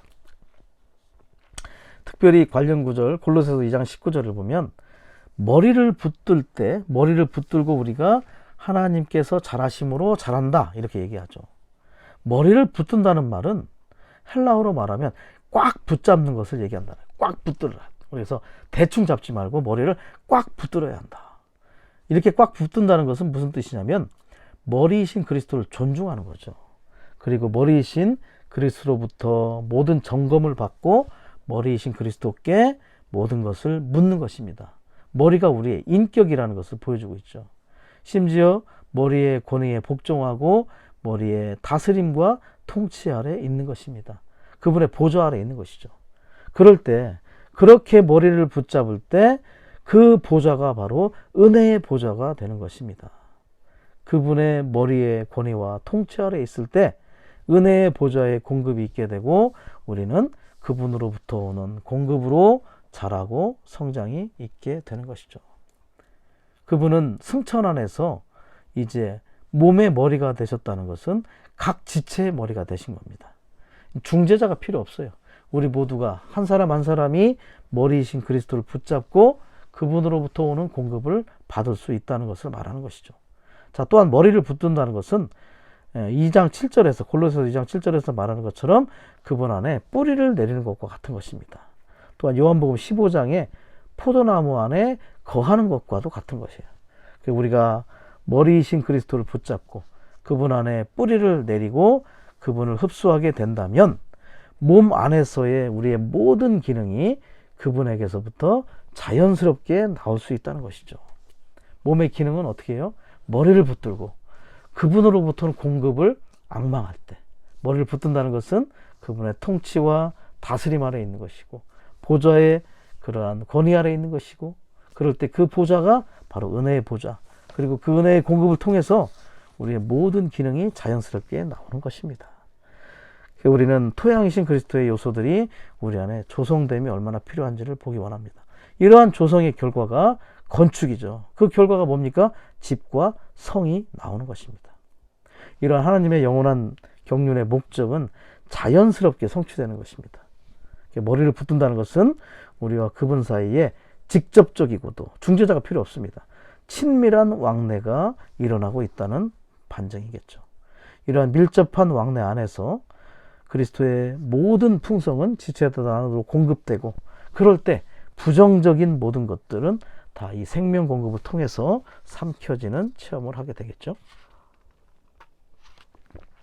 특별히 관련 구절 골로새서 2장 19절을 보면 머리를 붙들 때, 머리를 붙들고 우리가 하나님께서 잘하심으로 잘한다, 이렇게 얘기하죠. 머리를 붙든다는 말은 헬라어로 말하면 꽉 붙잡는 것을 얘기한다. 꽉 붙들라. 그래서 대충 잡지 말고 머리를 꽉 붙들어야 한다. 이렇게 꽉 붙든다는 것은 무슨 뜻이냐면 머리이신 그리스도를 존중하는 거죠. 그리고 머리이신 그리스도로부터 모든 점검을 받고 머리이신 그리스도께 모든 것을 묻는 것입니다. 머리가 우리의 인격이라는 것을 보여주고 있죠. 심지어 머리의 권위에 복종하고 머리의 다스림과 통치 아래 있는 것입니다. 그분의 보좌 아래 있는 것이죠. 그럴 때, 그렇게 머리를 붙잡을 때 그 보좌가 바로 은혜의 보좌가 되는 것입니다. 그분의 머리의 권위와 통치 아래 있을 때 은혜의 보좌의 공급이 있게 되고 우리는 그분으로부터 오는 공급으로 자라고 성장이 있게 되는 것이죠. 그분은 승천 안에서 이제 몸의 머리가 되셨다는 것은 각 지체의 머리가 되신 겁니다. 중재자가 필요 없어요. 우리 모두가 한 사람 한 사람이 머리이신 그리스도를 붙잡고 그분으로부터 오는 공급을 받을 수 있다는 것을 말하는 것이죠. 자, 또한 머리를 붙든다는 것은 2장 7절에서 골로새서 2장 7절에서 말하는 것처럼 그분 안에 뿌리를 내리는 것과 같은 것입니다. 또한 요한복음 15장에 포도나무 안에 거하는 것과도 같은 것이에요. 우리가 머리이신 그리스도를 붙잡고 그분 안에 뿌리를 내리고 그분을 흡수하게 된다면 몸 안에서의 우리의 모든 기능이 그분에게서부터 자연스럽게 나올 수 있다는 것이죠. 몸의 기능은 어떻게 해요? 머리를 붙들고 그분으로부터는 공급을 앙망할 때, 머리를 붙든다는 것은 그분의 통치와 다스림 아래 있는 것이고 보좌의 그러한 권위 아래 있는 것이고, 그럴 때 그 보좌가 바로 은혜의 보좌, 그리고 그 은혜의 공급을 통해서 우리의 모든 기능이 자연스럽게 나오는 것입니다. 우리는 토양이신 그리스도의 요소들이 우리 안에 조성됨이 얼마나 필요한지를 보기 원합니다. 이러한 조성의 결과가 건축이죠. 그 결과가 뭡니까? 집과 성이 나오는 것입니다. 이러한 하나님의 영원한 경륜의 목적은 자연스럽게 성취되는 것입니다. 머리를 붙든다는 것은 우리와 그분 사이에 직접적이고도 중재자가 필요 없습니다. 친밀한 왕래가 일어나고 있다는 반증이겠죠. 이러한 밀접한 왕래 안에서 그리스도의 모든 풍성은 지체들 안으로 공급되고, 그럴 때 부정적인 모든 것들은 다 이 생명 공급을 통해서 삼켜지는 체험을 하게 되겠죠.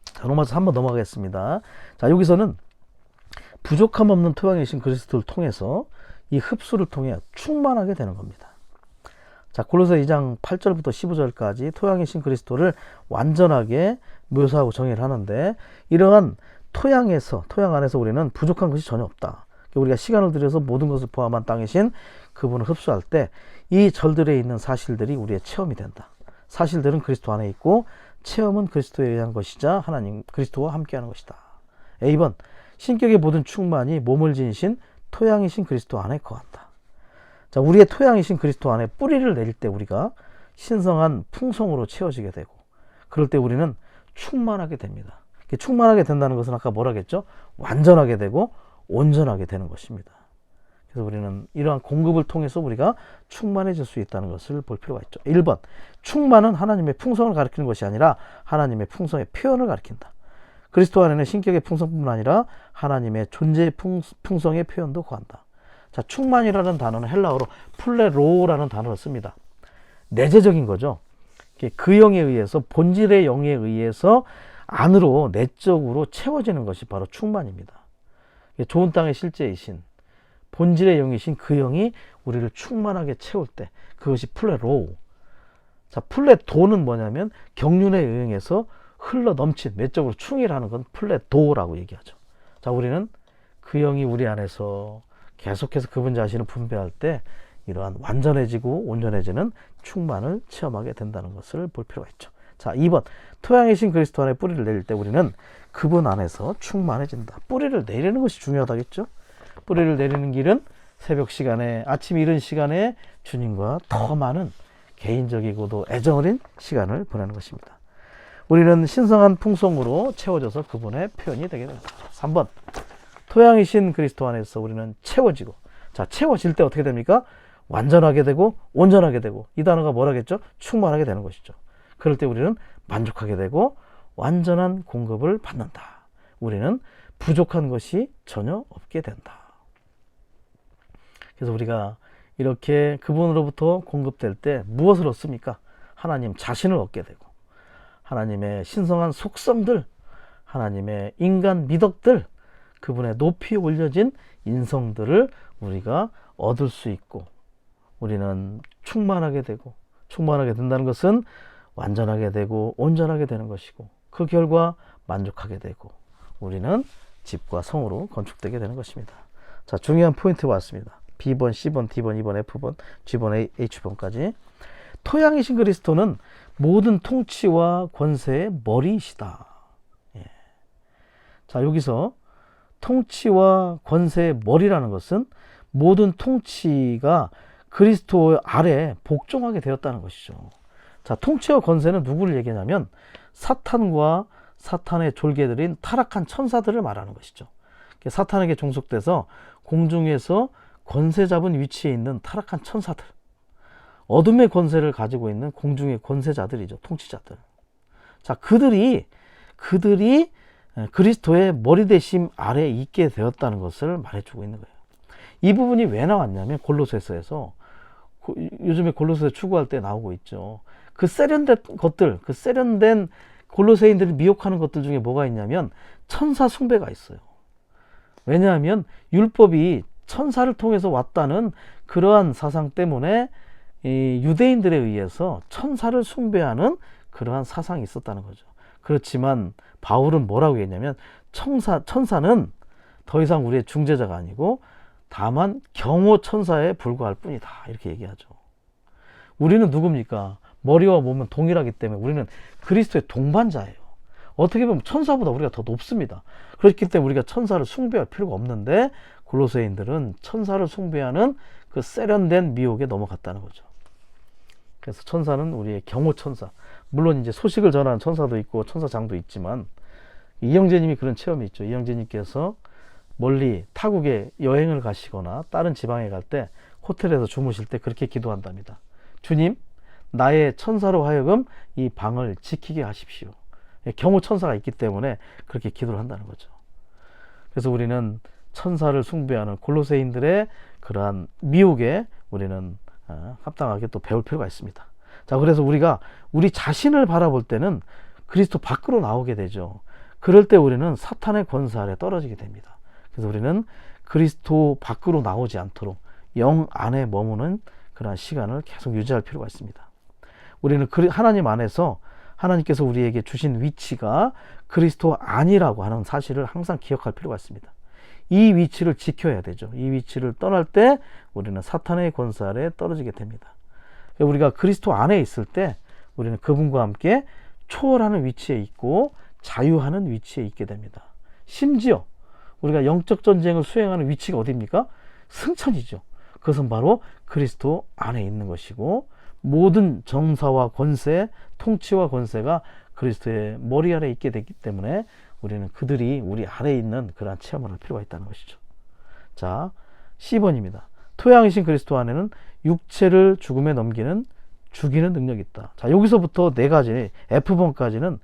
자, 로마서 한번 넘어가겠습니다. 자, 여기서는 부족함 없는 토양이신 그리스도를 통해서 이 흡수를 통해 충만하게 되는 겁니다. 자, 골로새 2장 8절부터 15절까지 토양이신 그리스도를 완전하게 묘사하고 정의를 하는데, 이러한 토양 안에서 우리는 부족한 것이 전혀 없다. 우리가 시간을 들여서 모든 것을 포함한 땅이신 그분을 흡수할 때 이 절들에 있는 사실들이 우리의 체험이 된다. 사실들은 그리스도 안에 있고 체험은 그리스도에 의한 것이자 하나님 그리스도와 함께하는 것이다. A번, 신격의 모든 충만이 몸을 지니신 토양이신 그리스도 안에 거한다. 자, 우리의 토양이신 그리스도 안에 뿌리를 내릴 때 우리가 신성한 풍성으로 채워지게 되고, 그럴 때 우리는 충만하게 됩니다. 충만하게 된다는 것은 아까 뭐라 했죠? 완전하게 되고 온전하게 되는 것입니다. 그래서 우리는 이러한 공급을 통해서 우리가 충만해질 수 있다는 것을 볼 필요가 있죠. 1번, 충만은 하나님의 풍성을 가리키는 것이 아니라 하나님의 풍성의 표현을 가리킨다. 그리스도 안에는 신격의 풍성뿐만 아니라 하나님의 존재의 풍성의 표현도 구한다. 자, 충만이라는 단어는 헬라어로 플레로라는 단어를 씁니다. 내재적인 거죠. 그 영에 의해서, 본질의 영에 의해서 안으로 내적으로 채워지는 것이 바로 충만입니다. 좋은 땅의 실제이신 본질의 영이신 그 영이 우리를 충만하게 채울 때 그것이 플레로. 자, 플레도는 뭐냐면 경륜에 의해서 흘러 넘친, 내적으로 충일하는 건 플레도라고 얘기하죠. 자, 우리는 그 영이 우리 안에서 계속해서 그분 자신을 분배할 때 이러한 완전해지고 온전해지는 충만을 체험하게 된다는 것을 볼 필요가 있죠. 자, 2번, 토양이신 그리스도 안에 뿌리를 내릴 때 우리는 그분 안에서 충만해진다. 뿌리를 내리는 것이 중요하다겠죠. 뿌리를 내리는 길은 새벽 시간에, 아침 이른 시간에 주님과 더 많은 개인적이고도 애정 어린 시간을 보내는 것입니다. 우리는 신성한 풍성으로 채워져서 그분의 표현이 되게 됩니다. 3번, 토양이신 그리스도 안에서 우리는 채워지고, 자, 채워질 때 어떻게 됩니까? 완전하게 되고 온전하게 되고, 이 단어가 뭐라겠죠? 충만하게 되는 것이죠. 그럴 때 우리는 만족하게 되고 완전한 공급을 받는다. 우리는 부족한 것이 전혀 없게 된다. 그래서 우리가 이렇게 그분으로부터 공급될 때 무엇을 얻습니까? 하나님 자신을 얻게 되고, 하나님의 신성한 속성들, 하나님의 인간 미덕들, 그분의 높이 올려진 인성들을 우리가 얻을 수 있고, 우리는 충만하게 되고, 충만하게 된다는 것은 완전하게 되고 온전하게 되는 것이고, 그 결과 만족하게 되고 우리는 집과 성으로 건축되게 되는 것입니다. 자, 중요한 포인트 왔습니다. B번, C번, D번, E번, F번, G번, H번까지. 토양이신 그리스도는 모든 통치와 권세의 머리이시다. 예. 자, 여기서 통치와 권세의 머리라는 것은 모든 통치가 그리스도 아래 복종하게 되었다는 것이죠. 자, 통치와 권세는 누구를 얘기하냐면 사탄과 사탄의 졸개들인 타락한 천사들을 말하는 것이죠. 사탄에게 종속돼서 공중에서 권세 잡은 위치에 있는 타락한 천사들, 어둠의 권세를 가지고 있는 공중의 권세자들이죠. 통치자들. 자, 그들이 그리스도의 머리 대심 아래에 있게 되었다는 것을 말해주고 있는 거예요. 이 부분이 왜 나왔냐면 골로새서에서, 요즘에 골로새 추구할 때 나오고 있죠. 그 세련된 것들, 그 세련된 골로새인들이 미혹하는 것들 중에 뭐가 있냐면 천사 숭배가 있어요. 왜냐하면 율법이 천사를 통해서 왔다는 그러한 사상 때문에 이 유대인들에 의해서 천사를 숭배하는 그러한 사상이 있었다는 거죠. 그렇지만 바울은 뭐라고 했냐면 천사는 더 이상 우리의 중재자가 아니고 다만 경호 천사에 불과할 뿐이다, 이렇게 얘기하죠. 우리는 누굽니까? 머리와 몸은 동일하기 때문에 우리는 그리스도의 동반자예요. 어떻게 보면 천사보다 우리가 더 높습니다. 그렇기 때문에 우리가 천사를 숭배할 필요가 없는데 골로새인들은 천사를 숭배하는 그 세련된 미혹에 넘어갔다는 거죠. 그래서 천사는 우리의 경호 천사, 물론 이제 소식을 전하는 천사도 있고 천사장도 있지만, 이영재님이 그런 체험이 있죠. 이영재님께서 멀리 타국에 여행을 가시거나 다른 지방에 갈 때 호텔에서 주무실 때 그렇게 기도한답니다. 주님, 나의 천사로 하여금 이 방을 지키게 하십시오. 경호 천사가 있기 때문에 그렇게 기도를 한다는 거죠. 그래서 우리는 천사를 숭배하는 골로새인들의 그러한 미혹에 우리는 합당하게 또 배울 필요가 있습니다. 자, 그래서 우리가 우리 자신을 바라볼 때는 그리스도 밖으로 나오게 되죠. 그럴 때 우리는 사탄의 권세 아래 떨어지게 됩니다. 그래서 우리는 그리스도 밖으로 나오지 않도록 영 안에 머무는 그러한 시간을 계속 유지할 필요가 있습니다. 우리는 하나님 안에서 하나님께서 우리에게 주신 위치가 그리스도 아니라고 하는 사실을 항상 기억할 필요가 있습니다. 이 위치를 지켜야 되죠. 이 위치를 떠날 때 우리는 사탄의 권세 아래 떨어지게 됩니다. 우리가 그리스도 안에 있을 때 우리는 그분과 함께 초월하는 위치에 있고 자유하는 위치에 있게 됩니다. 심지어 우리가 영적 전쟁을 수행하는 위치가 어디입니까? 승천이죠. 그것은 바로 그리스도 안에 있는 것이고, 모든 정사와 권세, 통치와 권세가 그리스도의 머리 아래 있게 되기 때문에 우리는 그들이 우리 아래에 있는 그러한 체험을 할 필요가 있다는 것이죠. 자, C번입니다. 토양이신 그리스도 안에는 육체를 죽음에 넘기는 죽이는 능력이 있다. 자, 여기서부터 네 가지, F번까지는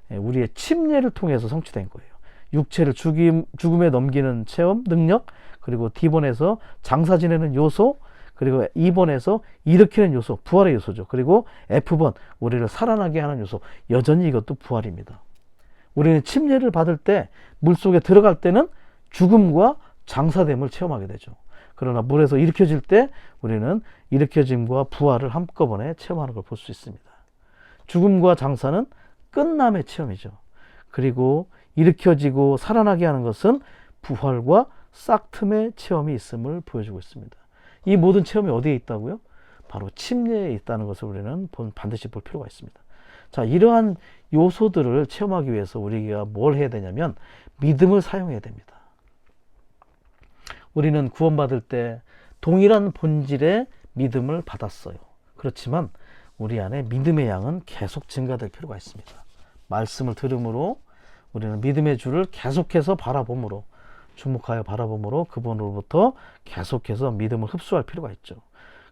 우리의 침례를 통해서 성취된 거예요. 육체를 죽음에 넘기는 체험, 능력, 그리고 D번에서 장사 지내는 요소, 그리고 2번에서 일으키는 요소, 부활의 요소죠. 그리고 F번, 우리를 살아나게 하는 요소, 여전히 이것도 부활입니다. 우리는 침례를 받을 때, 물속에 들어갈 때는 죽음과 장사됨을 체험하게 되죠. 그러나 물에서 일으켜질 때 우리는 일으켜짐과 부활을 한꺼번에 체험하는 걸 볼 수 있습니다. 죽음과 장사는 끝남의 체험이죠. 그리고 일으켜지고 살아나게 하는 것은 부활과 싹틈의 체험이 있음을 보여주고 있습니다. 이 모든 체험이 어디에 있다고요? 바로 침례에 있다는 것을 우리는 반드시 볼 필요가 있습니다. 자, 이러한 요소들을 체험하기 위해서 우리가 뭘 해야 되냐면 믿음을 사용해야 됩니다. 우리는 구원받을 때 동일한 본질의 믿음을 받았어요. 그렇지만 우리 안에 믿음의 양은 계속 증가될 필요가 있습니다. 말씀을 들음으로 우리는 믿음의 주를 계속해서 바라봄으로, 주목하여 바라봄으로 그분으로부터 계속해서 믿음을 흡수할 필요가 있죠.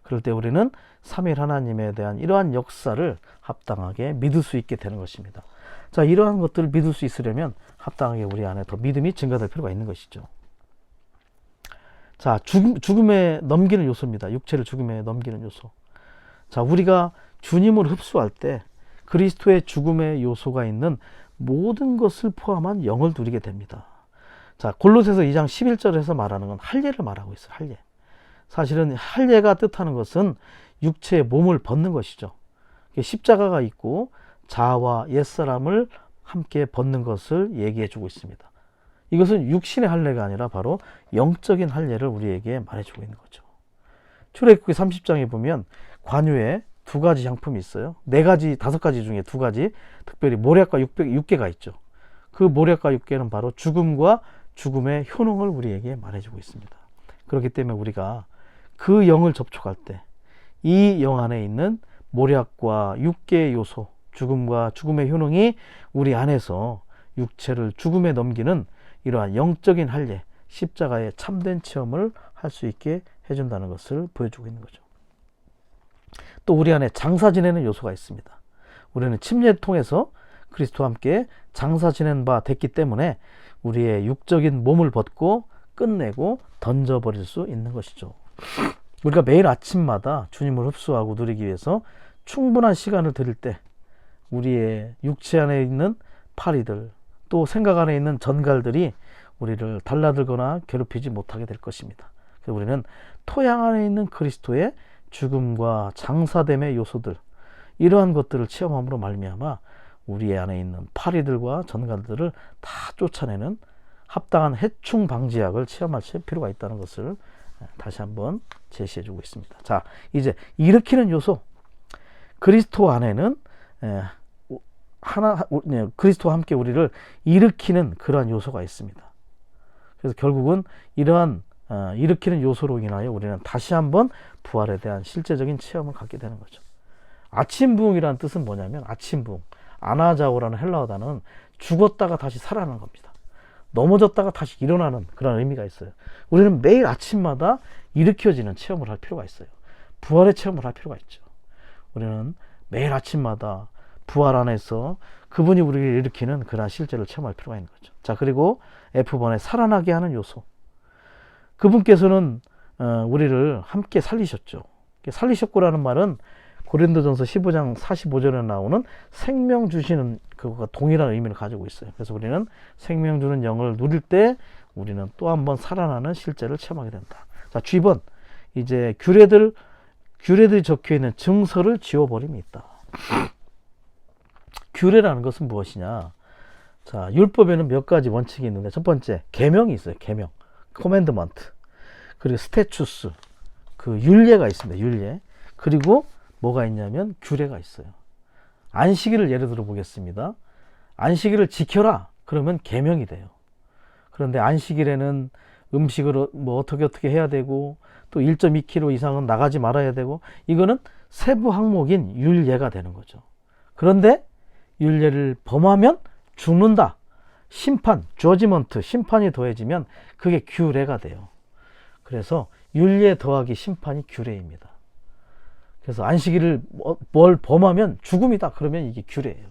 그럴 때 우리는 삼위일 하나님에 대한 이러한 역사를 합당하게 믿을 수 있게 되는 것입니다. 자, 이러한 것들을 믿을 수 있으려면 합당하게 우리 안에 더 믿음이 증가될 필요가 있는 것이죠. 자, 죽음에 넘기는 요소입니다. 육체를 죽음에 넘기는 요소. 자, 우리가 주님을 흡수할 때 그리스도의 죽음의 요소가 있는 모든 것을 포함한 영을 누리게 됩니다. 자, 골로새서 2장 11절에서 말하는 건 할례를 말하고 있어요. 할례. 사실은 할례가 뜻하는 것은 육체의 몸을 벗는 것이죠. 십자가가 있고 자아와 옛사람을 함께 벗는 것을 얘기해 주고 있습니다. 이것은 육신의 할례가 아니라 바로 영적인 할례를 우리에게 말해주고 있는 거죠. 출애굽기 30장에 보면 관유에 두 가지 향품이 있어요. 네 가지, 다섯 가지 중에 두 가지, 특별히 모략과 육개가 있죠. 그 모략과 육개는 바로 죽음과 죽음의 효능을 우리에게 말해주고 있습니다. 그렇기 때문에 우리가 그 영을 접촉할 때 이 영 안에 있는 모략과 육개의 요소, 죽음과 죽음의 효능이 우리 안에서 육체를 죽음에 넘기는 이러한 영적인 할례, 십자가의 참된 체험을 할 수 있게 해준다는 것을 보여주고 있는 거죠. 또 우리 안에 장사 지내는 요소가 있습니다. 우리는 침례를 통해서 그리스도와 함께 장사 지낸 바 됐기 때문에 우리의 육적인 몸을 벗고 끝내고 던져버릴 수 있는 것이죠. 우리가 매일 아침마다 주님을 흡수하고 누리기 위해서 충분한 시간을 드릴 때 우리의 육체 안에 있는 파리들, 또 생각 안에 있는 전갈들이 우리를 달라들거나 괴롭히지 못하게 될 것입니다. 그래서 우리는 토양 안에 있는 그리스도의 죽음과 장사됨의 요소들, 이러한 것들을 체험함으로 말미암아 우리 안에 있는 파리들과 전갈들을 다 쫓아내는 합당한 해충 방지약을 체험할 필요가 있다는 것을 다시 한번 제시해 주고 있습니다. 자, 이제 일으키는 요소. 그리스도 안에는 그리스도와 함께 우리를 일으키는 그러한 요소가 있습니다. 그래서 결국은 이러한 일으키는 요소로 인하여 우리는 다시 한번 부활에 대한 실제적인 체험을 갖게 되는 거죠. 아침 부흥이라는 뜻은 뭐냐면, 아침 부흥, 아나자오라는 헬라어 단어는 죽었다가 다시 살아나는 겁니다. 넘어졌다가 다시 일어나는 그런 의미가 있어요. 우리는 매일 아침마다 일으켜지는 체험을 할 필요가 있어요. 부활의 체험을 할 필요가 있죠. 우리는 매일 아침마다 부활 안에서 그분이 우리를 일으키는 그러한 실제를 체험할 필요가 있는 거죠. 자, 그리고 F번에 살아나게 하는 요소. 그분께서는 우리를 함께 살리셨죠. 살리셨고라는 말은 고린도전서 15장 45절에 나오는 생명 주시는 그것과 동일한 의미를 가지고 있어요. 그래서 우리는 생명 주는 영을 누릴 때 우리는 또 한 번 살아나는 실제를 체험하게 된다. 자, G번. 이제 규례들이 적혀 있는 증서를 지워버림이 있다. 규례라는 것은 무엇이냐? 자, 율법에는 몇 가지 원칙이 있는데, 첫 번째, 계명이 있어요. 계명. 코맨드먼트, 그리고 스태추스, 그 율례가 있습니다. 율례. 그리고 뭐가 있냐면 규례가 있어요. 안식일을 예를 들어 보겠습니다. 안식일을 지켜라. 그러면 계명이 돼요. 그런데 안식일에는 음식을 뭐 어떻게 해야 되고, 또 1.2kg 이상은 나가지 말아야 되고, 이거는 세부 항목인 율례가 되는 거죠. 그런데 율례를 범하면 죽는다. 심판, 저지먼트, 심판이 더해지면 그게 규례가 돼요. 그래서 율례 더하기 심판이 규례입니다. 그래서 안식일을 뭘 범하면 죽음이다. 그러면 이게 규례예요.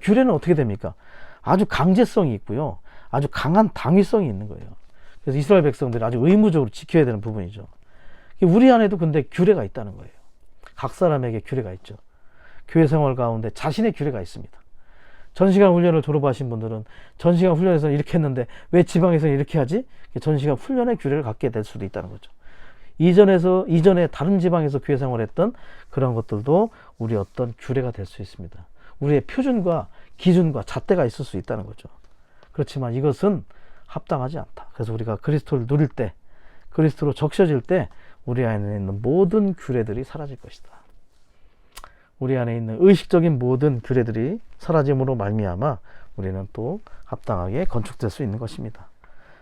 규례는 어떻게 됩니까? 아주 강제성이 있고요. 아주 강한 당위성이 있는 거예요. 그래서 이스라엘 백성들이 아주 의무적으로 지켜야 되는 부분이죠. 우리 안에도 근데 규례가 있다는 거예요. 각 사람에게 규례가 있죠. 교회 생활 가운데 자신의 규례가 있습니다. 전시간 훈련을 졸업하신 분들은 전시간 훈련에서는 이렇게 했는데 왜 지방에서는 이렇게 하지? 전시간 훈련의 규례를 갖게 될 수도 있다는 거죠. 이전에 다른 지방에서 교회 생활했던 그런 것들도 우리 어떤 규례가 될 수 있습니다. 우리의 표준과 기준과 잣대가 있을 수 있다는 거죠. 그렇지만 이것은 합당하지 않다. 그래서 우리가 그리스도를 누릴 때, 그리스도로 적셔질 때 우리 안에 있는 모든 규례들이 사라질 것이다. 우리 안에 있는 의식적인 모든 규례들이 사라짐으로 말미암아 우리는 또 합당하게 건축될 수 있는 것입니다.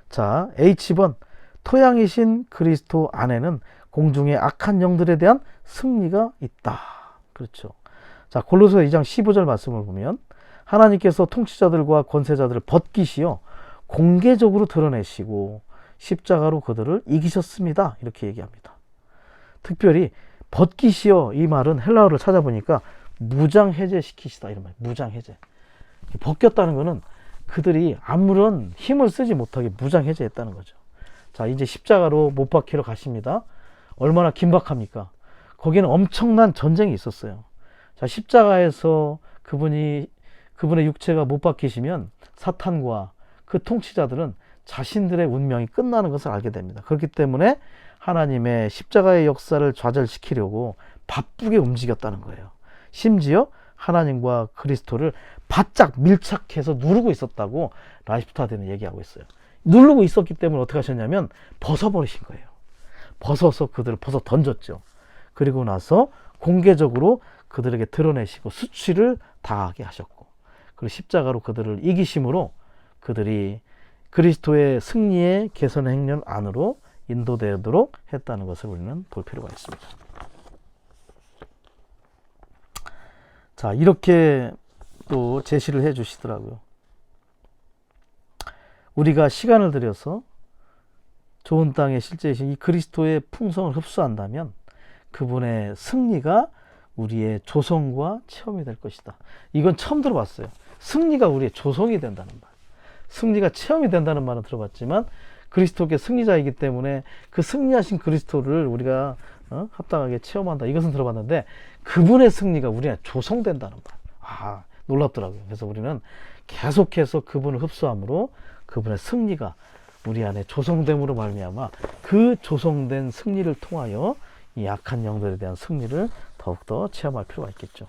자, H번, 토양이신 그리스도 안에는 공중의 악한 영들에 대한 승리가 있다. 그렇죠. 자, 골로새 2장 15절 말씀을 보면 하나님께서 통치자들과 권세자들을 벗기시어 공개적으로 드러내시고 십자가로 그들을 이기셨습니다. 이렇게 얘기합니다. 특별히 벗기시어, 이 말은 헬라어를 찾아보니까 무장해제시키시다 이런 말. 무장해제. 벗겼다는 것은 그들이 아무런 힘을 쓰지 못하게 무장해제했다는 거죠. 자, 이제 십자가로 못 박히러 가십니다. 얼마나 긴박합니까? 거기는 엄청난 전쟁이 있었어요. 자, 십자가에서 그분의 육체가 못 박히시면 사탄과 그 통치자들은 자신들의 운명이 끝나는 것을 알게 됩니다. 그렇기 때문에 하나님의 십자가의 역사를 좌절시키려고 바쁘게 움직였다는 거예요. 심지어 하나님과 그리스도를 바짝 밀착해서 누르고 있었다고 라이프스타드는 얘기하고 있어요. 누르고 있었기 때문에 어떻게 하셨냐면 벗어버리신 거예요. 벗어서 그들을 벗어 던졌죠. 그리고 나서 공개적으로 그들에게 드러내시고 수치를 당하게 하셨고, 그리고 십자가로 그들을 이기심으로 그들이 그리스도의 승리의 개선 행렬 안으로 인도되도록 했다는 것을 우리는 볼 필요가 있습니다. 자, 이렇게 또 제시를 해 주시더라고요. 우리가 시간을 들여서 좋은 땅에 실제이신 이 그리스도의 풍성을 흡수한다면 그분의 승리가 우리의 조성과 체험이 될 것이다. 이건 처음 들어봤어요. 승리가 우리의 조성이 된다는 말. 승리가 체험이 된다는 말은 들어봤지만 그리스도께 승리자이기 때문에 그 승리하신 그리스도를 우리가 합당하게 체험한다. 이것은 들어봤는데 그분의 승리가 우리가 조성된다는 말. 아, 놀랍더라고요. 그래서 우리는 계속해서 그분을 흡수함으로 그분의 승리가 우리 안에 조성됨으로 말미암아 그 조성된 승리를 통하여 이 약한 영들에 대한 승리를 더욱더 체험할 필요가 있겠죠.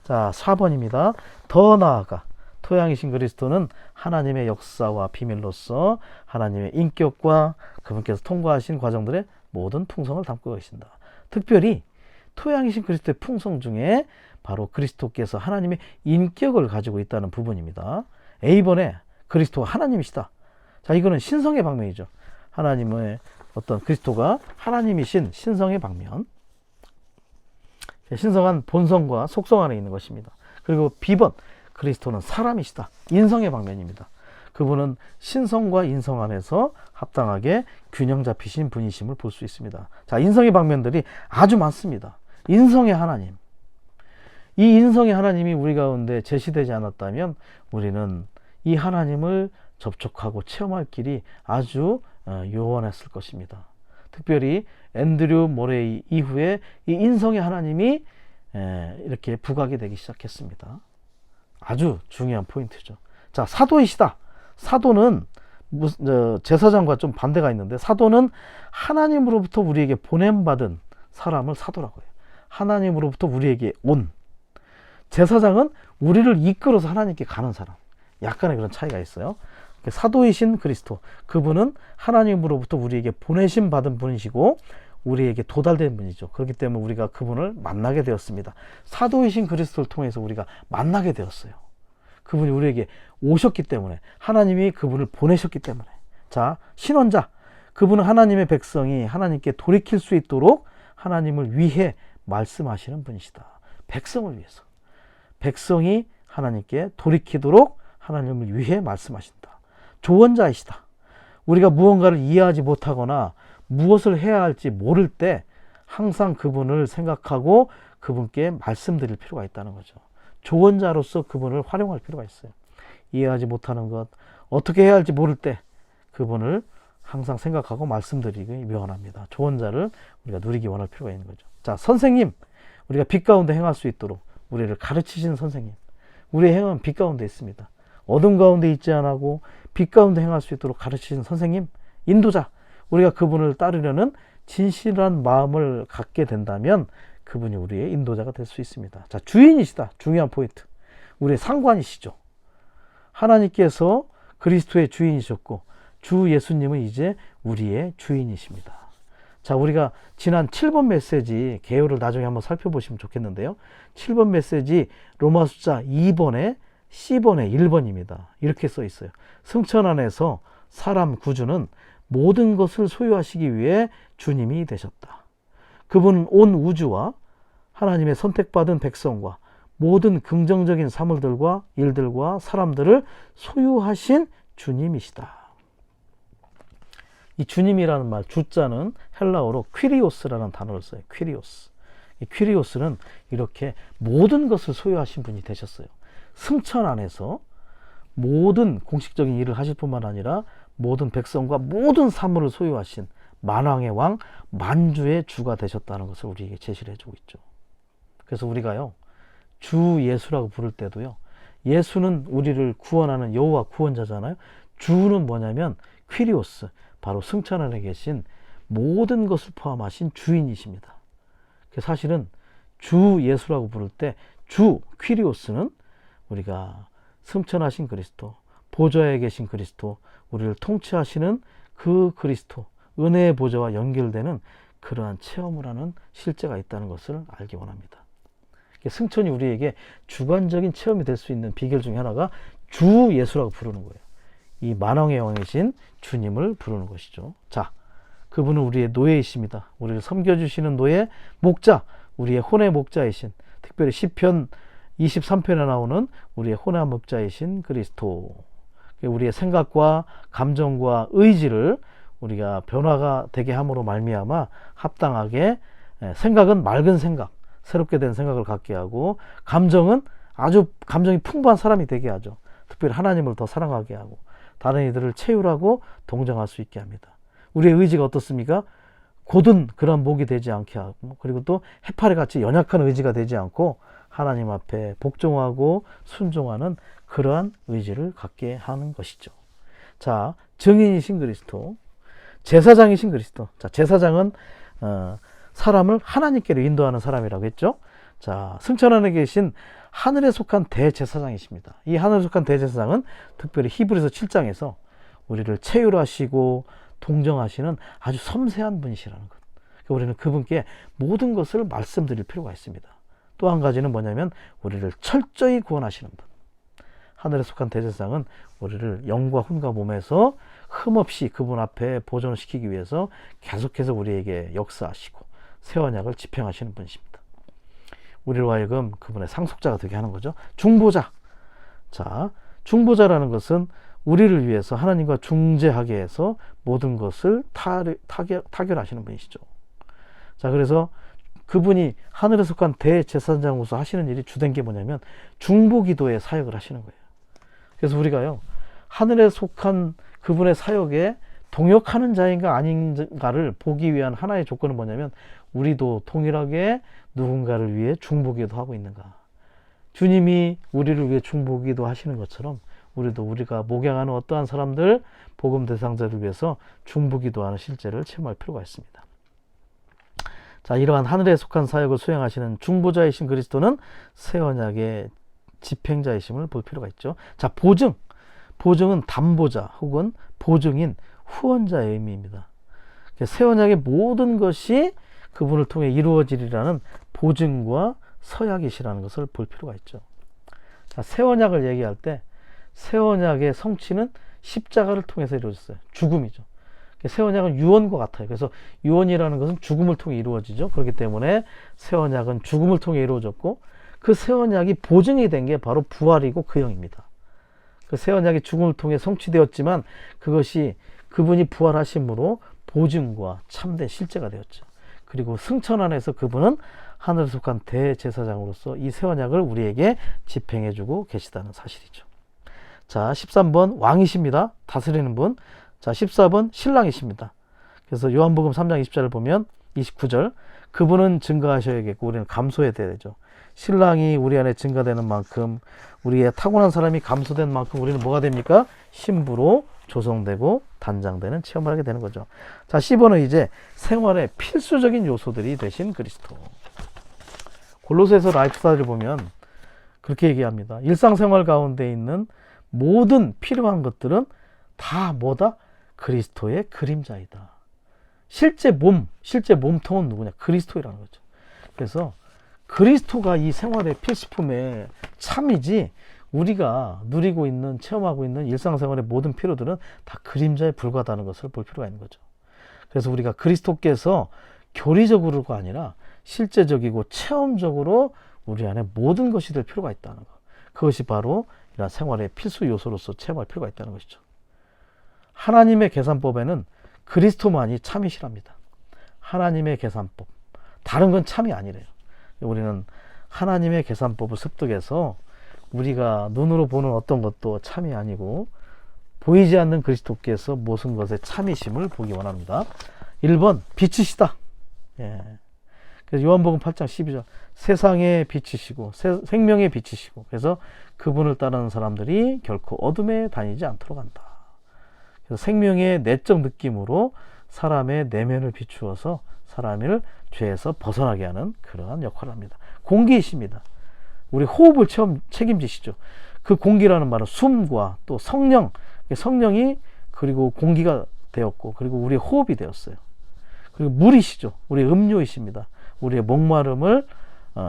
자, 4번입니다. 더 나아가 토양이신 그리스도는 하나님의 역사와 비밀로서 하나님의 인격과 그분께서 통과하신 과정들의 모든 풍성을 담고 계신다. 특별히 토양이신 그리스도의 풍성 중에 바로 그리스도께서 하나님의 인격을 가지고 있다는 부분입니다. A번에 그리스도가 하나님이시다. 자, 이거는 신성의 방면이죠. 하나님의 어떤 그리스도가 하나님이신 신성의 방면, 신성한 본성과 속성 안에 있는 것입니다. 그리고 B번, 그리스도는 사람이시다. 인성의 방면입니다. 그분은 신성과 인성 안에서 합당하게 균형 잡히신 분이심을 볼 수 있습니다. 자, 인성의 방면들이 아주 많습니다. 인성의 하나님. 이 인성의 하나님이 우리 가운데 제시되지 않았다면 우리는 이 하나님을 접촉하고 체험할 길이 아주 요원했을 것입니다. 특별히 앤드류 모레이 이후에 이 인성의 하나님이 이렇게 부각이 되기 시작했습니다. 아주 중요한 포인트죠. 자, 사도이시다. 사도는 제사장과 좀 반대가 있는데 사도는 하나님으로부터 우리에게 보냄받은 사람을 사도라고 해요. 하나님으로부터 우리에게 온. 제사장은 우리를 이끌어서 하나님께 가는 사람. 약간의 그런 차이가 있어요. 사도이신 그리스도, 그분은 하나님으로부터 우리에게 보내심 받은 분이시고 우리에게 도달된 분이죠. 그렇기 때문에 우리가 그분을 만나게 되었습니다. 사도이신 그리스도를 통해서 우리가 만나게 되었어요. 그분이 우리에게 오셨기 때문에, 하나님이 그분을 보내셨기 때문에. 자, 신원자, 그분은 하나님의 백성이 하나님께 돌이킬 수 있도록 하나님을 위해 말씀하시는 분이시다. 백성을 위해서. 백성이 하나님께 돌이키도록 하나님을 위해 말씀하신다. 조언자이시다. 우리가 무언가를 이해하지 못하거나 무엇을 해야 할지 모를 때 항상 그분을 생각하고 그분께 말씀드릴 필요가 있다는 거죠. 조언자로서 그분을 활용할 필요가 있어요. 이해하지 못하는 것, 어떻게 해야 할지 모를 때 그분을 항상 생각하고 말씀드리기 원합니다. 조언자를 우리가 누리기 원할 필요가 있는 거죠. 자, 선생님, 우리가 빛 가운데 행할 수 있도록 우리를 가르치시는 선생님. 우리의 행은 빛 가운데 있습니다. 어둠 가운데 있지 않고 빛 가운데 행할 수 있도록 가르치시는 선생님, 인도자. 우리가 그분을 따르려는 진실한 마음을 갖게 된다면 그분이 우리의 인도자가 될 수 있습니다. 자, 주인이시다. 중요한 포인트. 우리의 상관이시죠. 하나님께서 그리스도의 주인이셨고 주 예수님은 이제 우리의 주인이십니다. 자, 우리가 지난 7번 메시지 개요를 나중에 한번 살펴보시면 좋겠는데요. 7번 메시지 로마 숫자 2번에 C번에 1번입니다. 이렇게 써 있어요. 승천 안에서 사람 구주는 모든 것을 소유하시기 위해 주님이 되셨다. 그분은 온 우주와 하나님의 선택받은 백성과 모든 긍정적인 사물들과 일들과 사람들을 소유하신 주님이시다. 이 주님이라는 말, 주자는 헬라어로 퀴리오스라는 단어를 써요. 퀴리오스. 이 퀴리오스는 이렇게 모든 것을 소유하신 분이 되셨어요. 승천 안에서 모든 공식적인 일을 하실 뿐만 아니라 모든 백성과 모든 사물을 소유하신 만왕의 왕, 만주의 주가 되셨다는 것을 우리에게 제시를 해주고 있죠. 그래서 우리가요, 주 예수라고 부를 때도요, 예수는 우리를 구원하는 여호와 구원자잖아요. 주는 뭐냐면 퀴리오스, 바로 승천 안에 계신 모든 것을 포함하신 주인이십니다. 사실은 주 예수라고 부를 때 주 퀴리오스는 우리가 승천하신 그리스도, 보좌에 계신 그리스도, 우리를 통치하시는 그 그리스도, 은혜의 보좌와 연결되는 그러한 체험을 하는 실제가 있다는 것을 알기 원합니다. 승천이 우리에게 주관적인 체험이 될 수 있는 비결 중에 하나가 주 예수라고 부르는 거예요. 이 만왕의 왕이신 주님을 부르는 것이죠. 자, 그분은 우리의 노예이십니다. 우리를 섬겨주시는 노예, 목자, 우리의 혼의 목자이신, 특별히 시편 23편에 나오는 우리의 혼의 목자이신 그리스도. 우리의 생각과 감정과 의지를 우리가 변화가 되게 함으로 말미암아 합당하게, 생각은 맑은 생각, 새롭게 된 생각을 갖게 하고, 감정은 아주 감정이 풍부한 사람이 되게 하죠. 특별히 하나님을 더 사랑하게 하고 다른 이들을 체휼하고 동정할 수 있게 합니다. 우리의 의지가 어떻습니까? 곧은 그런 목이 되지 않게 하고, 그리고 또 해파리 같이 연약한 의지가 되지 않고 하나님 앞에 복종하고 순종하는 그러한 의지를 갖게 하는 것이죠. 자, 증인이신 그리스도, 제사장이신 그리스도. 자, 제사장은 사람을 하나님께로 인도하는 사람이라고 했죠. 자, 승천 안에 계신 하늘에 속한 대제사장이십니다. 이 하늘에 속한 대제사장은 특별히 히브리서 7장에서 우리를 체휼하시고 동정하시는 아주 섬세한 분이시라는 것. 우리는 그분께 모든 것을 말씀드릴 필요가 있습니다. 또 한 가지는 뭐냐면 우리를 철저히 구원하시는 분. 하늘에 속한 대제사장은 우리를 영과 혼과 몸에서 흠없이 그분 앞에 보존을 시키기 위해서 계속해서 우리에게 역사하시고 새 언약을 집행하시는 분이십니다. 우리로 하여금 그분의 상속자가 되게 하는 거죠. 중보자. 자, 중보자라는 것은 우리를 위해서 하나님과 중재하게 해서 모든 것을 타결하시는 분이시죠. 자, 그래서 그분이 하늘에 속한 대제사장으로서 하시는 일이 주된 게 뭐냐면 중보기도의 사역을 하시는 거예요. 그래서 우리가요, 하늘에 속한 그분의 사역에 동역하는 자인가 아닌가를 보기 위한 하나의 조건은 뭐냐면 우리도 동일하게 누군가를 위해 중보기도 하고 있는가. 주님이 우리를 위해 중보기도 하시는 것처럼 우리도 우리가 목양하는 어떠한 사람들, 복음 대상자를 위해서 중보기도하는 실제를 체험할 필요가 있습니다. 자, 이러한 하늘에 속한 사역을 수행하시는 중보자이신 그리스도는 새 언약의 집행자이심을 볼 필요가 있죠. 자, 보증. 보증은 담보자 혹은 보증인 후원자의 의미입니다. 새 언약의 모든 것이 그분을 통해 이루어지리라는 보증과 서약이시라는 것을 볼 필요가 있죠. 자, 새 언약을 얘기할 때 새 언약의 성취는 십자가를 통해서 이루어졌어요. 죽음이죠. 새 언약은 유언과 같아요. 그래서 유언이라는 것은 죽음을 통해 이루어지죠. 그렇기 때문에 새 언약은 죽음을 통해 이루어졌고, 그 새 언약이 보증이 된 게 바로 부활이고 그 영입니다. 그 새 언약이 죽음을 통해 성취되었지만 그것이 그분이 부활하심으로 보증과 참된 실제가 되었죠. 그리고 승천 안에서 그분은 하늘에 속한 대제사장으로서 이 새 언약을 우리에게 집행해주고 계시다는 사실이죠. 자, 13번 왕이십니다. 다스리는 분. 자, 14번 신랑이십니다. 그래서 요한복음 3장 20절을 보면 29절, 그분은 증거하셔야겠고 우리는 감소해야 되죠. 신랑이 우리 안에 증가되는 만큼, 우리의 타고난 사람이 감소된 만큼 우리는 뭐가 됩니까? 신부로 조성되고 단장되는 체험을 하게 되는 거죠. 자, 10번은 이제 생활의 필수적인 요소들이 되신 그리스도. 골로새서 라이프스타일을 보면 그렇게 얘기합니다. 일상생활 가운데 있는 모든 필요한 것들은 다 뭐다? 그리스도의 그림자이다. 실제 몸통은 누구냐? 그리스도이라는 거죠. 그래서 그리스도가 이 생활의 필수품의 참이지, 우리가 누리고 있는, 체험하고 있는 일상생활의 모든 필요들은 다 그림자에 불과하다는 것을 볼 필요가 있는 거죠. 그래서 우리가 그리스도께서 교리적으로가 아니라 실제적이고 체험적으로 우리 안에 모든 것이 될 필요가 있다는 것. 그것이 바로 이런 생활의 필수 요소로서 체험할 필요가 있다는 것이죠. 하나님의 계산법에는 그리스도만이 참이시랍니다. 하나님의 계산법. 다른 건 참이 아니래요. 우리는 하나님의 계산법을 습득해서 우리가 눈으로 보는 어떤 것도 참이 아니고 보이지 않는 그리스도께서 모든 것의 참이심을 보기 원합니다. 1번 빛이시다. 예. 그래서 요한복음 8장 12절, 세상의 빛이시고 생명의 빛이시고, 그래서 그분을 따르는 사람들이 결코 어둠에 다니지 않도록 한다. 그래서 생명의 내적 느낌으로 사람의 내면을 비추어서 사람을 죄에서 벗어나게 하는 그러한 역할을 합니다. 공기이십니다. 우리 호흡을 책임지시죠. 그 공기라는 말은 숨과 또 성령이 그리고 공기가 되었고, 그리고 우리의 호흡이 되었어요. 그리고 물이시죠. 우리의 음료이십니다. 우리의 목마름을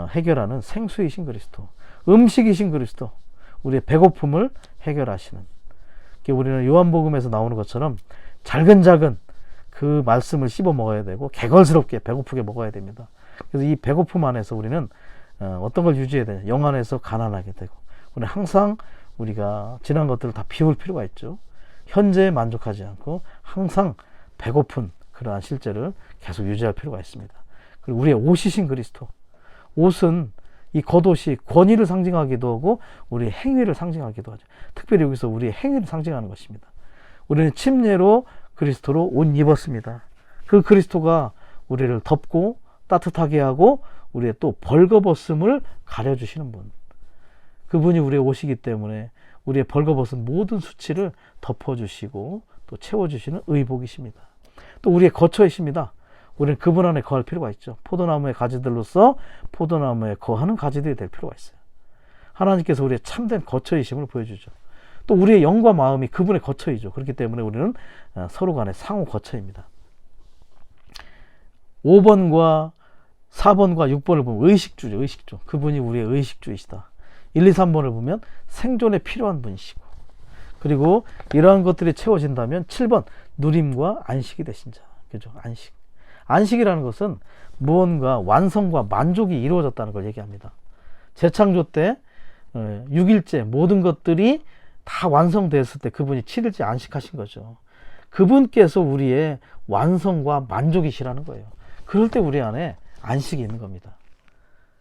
해결하는 생수이신 그리스도. 음식이신 그리스도. 우리의 배고픔을 해결하시는. 우리는 요한복음에서 나오는 것처럼 잘근잘근 그 말씀을 씹어 먹어야 되고 개걸스럽게 배고프게 먹어야 됩니다. 그래서 이 배고픔 안에서 우리는 어떤 걸 유지해야 되냐? 영 안에서 가난하게 되고, 우리는 항상 우리가 지난 것들을 다 비울 필요가 있죠. 현재에 만족하지 않고 항상 배고픈 그러한 실제를 계속 유지할 필요가 있습니다. 그리고 우리의 옷이신 그리스도. 옷은, 이 겉옷이 권위를 상징하기도 하고 우리의 행위를 상징하기도 하죠. 특별히 여기서 우리의 행위를 상징하는 것입니다. 우리는 침례로 그리스도로 옷 입었습니다. 그 그리스도가 우리를 덮고 따뜻하게 하고 우리의 또 벌거벗음을 가려주시는 분. 그분이 우리의 옷이기 때문에 우리의 벌거벗은 모든 수치를 덮어주시고 또 채워주시는 의복이십니다. 또 우리의 거처이십니다. 우리는 그분 안에 거할 필요가 있죠. 포도나무의 가지들로서 포도나무에 거하는 가지들이 될 필요가 있어요. 하나님께서 우리의 참된 거처이심을 보여주죠. 또 우리의 영과 마음이 그분의 거처이죠. 그렇기 때문에 우리는 서로 간의 상호 거처입니다. 5번과 4번과 6번을 보면 의식주죠. 의식주. 그분이 우리의 의식주이시다. 1, 2, 3번을 보면 생존에 필요한 분이시고, 그리고 이러한 것들이 채워진다면 7번 누림과 안식이 되신 자. 그죠? 안식. 안식이라는 것은 무언가 완성과 만족이 이루어졌다는 걸 얘기합니다. 재창조 때 6일째 모든 것들이 다 완성되었을 때 그분이 7일째 안식하신 거죠. 그분께서 우리의 완성과 만족이시라는 거예요. 그럴 때 우리 안에 안식이 있는 겁니다.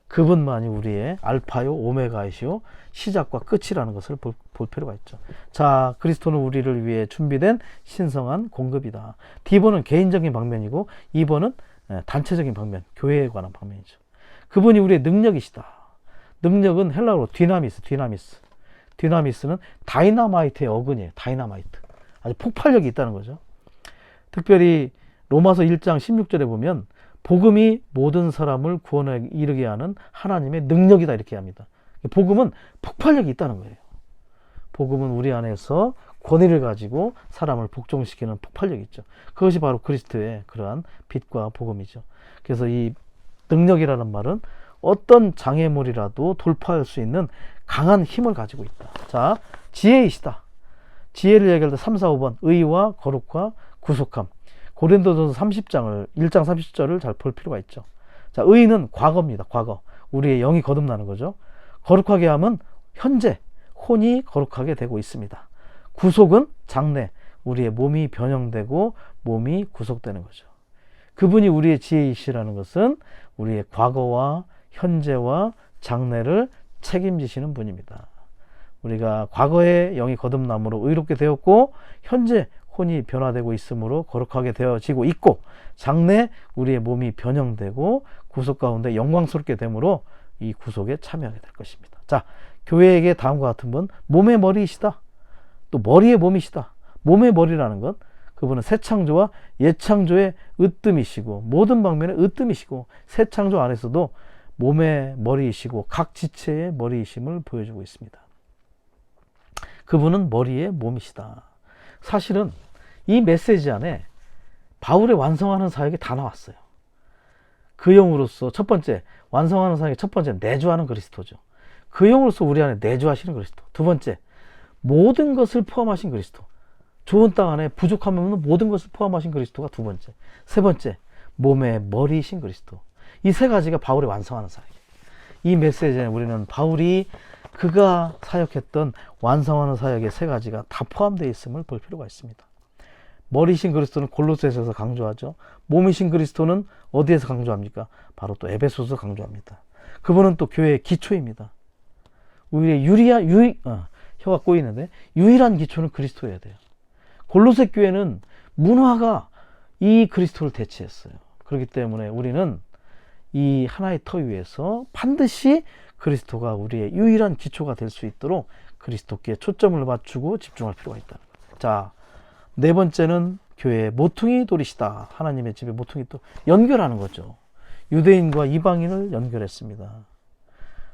그분만이 우리의 알파요 오메가이시요 시작과 끝이라는 것을 볼 필요가 있죠. 자, 그리스도는 우리를 위해 준비된 신성한 공급이다. D번은 개인적인 방면이고 2번은 단체적인 방면, 교회에 관한 방면이죠. 그분이 우리의 능력이시다. 능력은 헬라어로 디나미스는 다이나마이트의 어근이에요. 다이나마이트. 아주 폭발력이 있다는 거죠. 특별히 로마서 1장 16절에 보면 복음이 모든 사람을 구원에 이르게 하는 하나님의 능력이다 이렇게 합니다. 복음은 폭발력이 있다는 거예요. 복음은 우리 안에서 권위를 가지고 사람을 복종시키는 폭발력이 있죠. 그것이 바로 그리스도의 그러한 빛과 복음이죠. 그래서 이 능력이라는 말은 어떤 장애물이라도 돌파할 수 있는 강한 힘을 가지고 있다. 자, 지혜이시다. 지혜를 얘기할 때 3, 4, 5번 의와 거룩과 구속함. 고린도전서 30장을 1장 30절을 잘 볼 필요가 있죠. 자, 의는 과거입니다. 과거. 우리의 영이 거듭나는 거죠. 거룩하게 함은 현재 혼이 거룩하게 되고 있습니다. 구속은 장래, 우리의 몸이 변형되고 몸이 구속되는 거죠. 그분이 우리의 지혜이시라는 것은 우리의 과거와 현재와 장래를 책임지시는 분입니다. 우리가 과거에 영이 거듭남으로 의롭게 되었고 현재 혼이 변화되고 있으므로 거룩하게 되어지고 있고 장래 우리의 몸이 변형되고 구속 가운데 영광스럽게 되므로 이 구속에 참여하게 될 것입니다. 자, 교회에게 다음과 같은 분, 몸의 머리이시다. 또 머리의 몸이시다. 몸의 머리라는 것, 그분은 새 창조와 옛 창조의 으뜸이시고 모든 방면의 으뜸이시고 새 창조 안에서도 몸의 머리이시고 각 지체의 머리이심을 보여주고 있습니다. 그분은 머리의 몸이시다. 사실은 이 메시지 안에 바울의 완성하는 사역이 다 나왔어요. 그 영으로서 첫 번째, 완성하는 사역의 첫 번째, 내주하는 그리스도죠. 그 영으로서 우리 안에 내주하시는 그리스도. 두 번째, 모든 것을 포함하신 그리스도. 좋은 땅 안에 부족하면 모든 것을 포함하신 그리스도가 두 번째. 세 번째, 몸의 머리이신 그리스도. 이 세 가지가 바울이 완성하는 사역이에요. 이 메시지에 우리는 바울이 그가 사역했던 완성하는 사역의 세 가지가 다 포함되어 있음을 볼 필요가 있습니다. 머리이신 그리스도는 골로새서에서 강조하죠. 몸이신 그리스도는 어디에서 강조합니까? 바로 또 에베소서 강조합니다. 그분은 또 교회의 기초입니다. 우리의 혀가 꼬이는데 유일한 기초는 그리스도여야 돼요. 골로새 교회는 문화가 이 그리스도를 대체했어요. 그렇기 때문에 우리는 이 하나의 터 위에서 반드시 그리스도가 우리의 유일한 기초가 될 수 있도록 그리스도께 초점을 맞추고 집중할 필요가 있다. 자, 네 번째는 교회의 모퉁이 돌이시다. 하나님의 집에 모퉁이 돌 연결하는 거죠. 유대인과 이방인을 연결했습니다.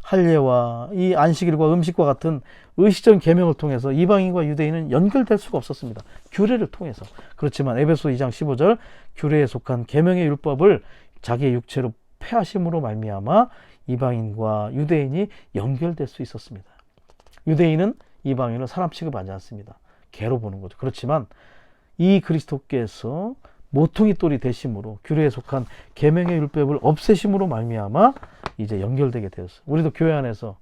할례와 이 안식일과 음식과 같은 의식적인 계명을 통해서 이방인과 유대인은 연결될 수가 없었습니다. 규례를 통해서. 그렇지만 에베소 2장 15절 규례에 속한 계명의 율법을 자기의 육체로 폐하심으로 말미암아 이방인과 유대인이 연결될 수 있었습니다. 유대인은 이방인을 사람 취급하지 않습니다. 개로 보는 거죠. 그렇지만 이 그리스도께서 모퉁이 돌이 되심으로 규례에 속한 계명의 율법을 없애심으로 말미암아 이제 연결되게 되었어요. 우리도 교회 안에서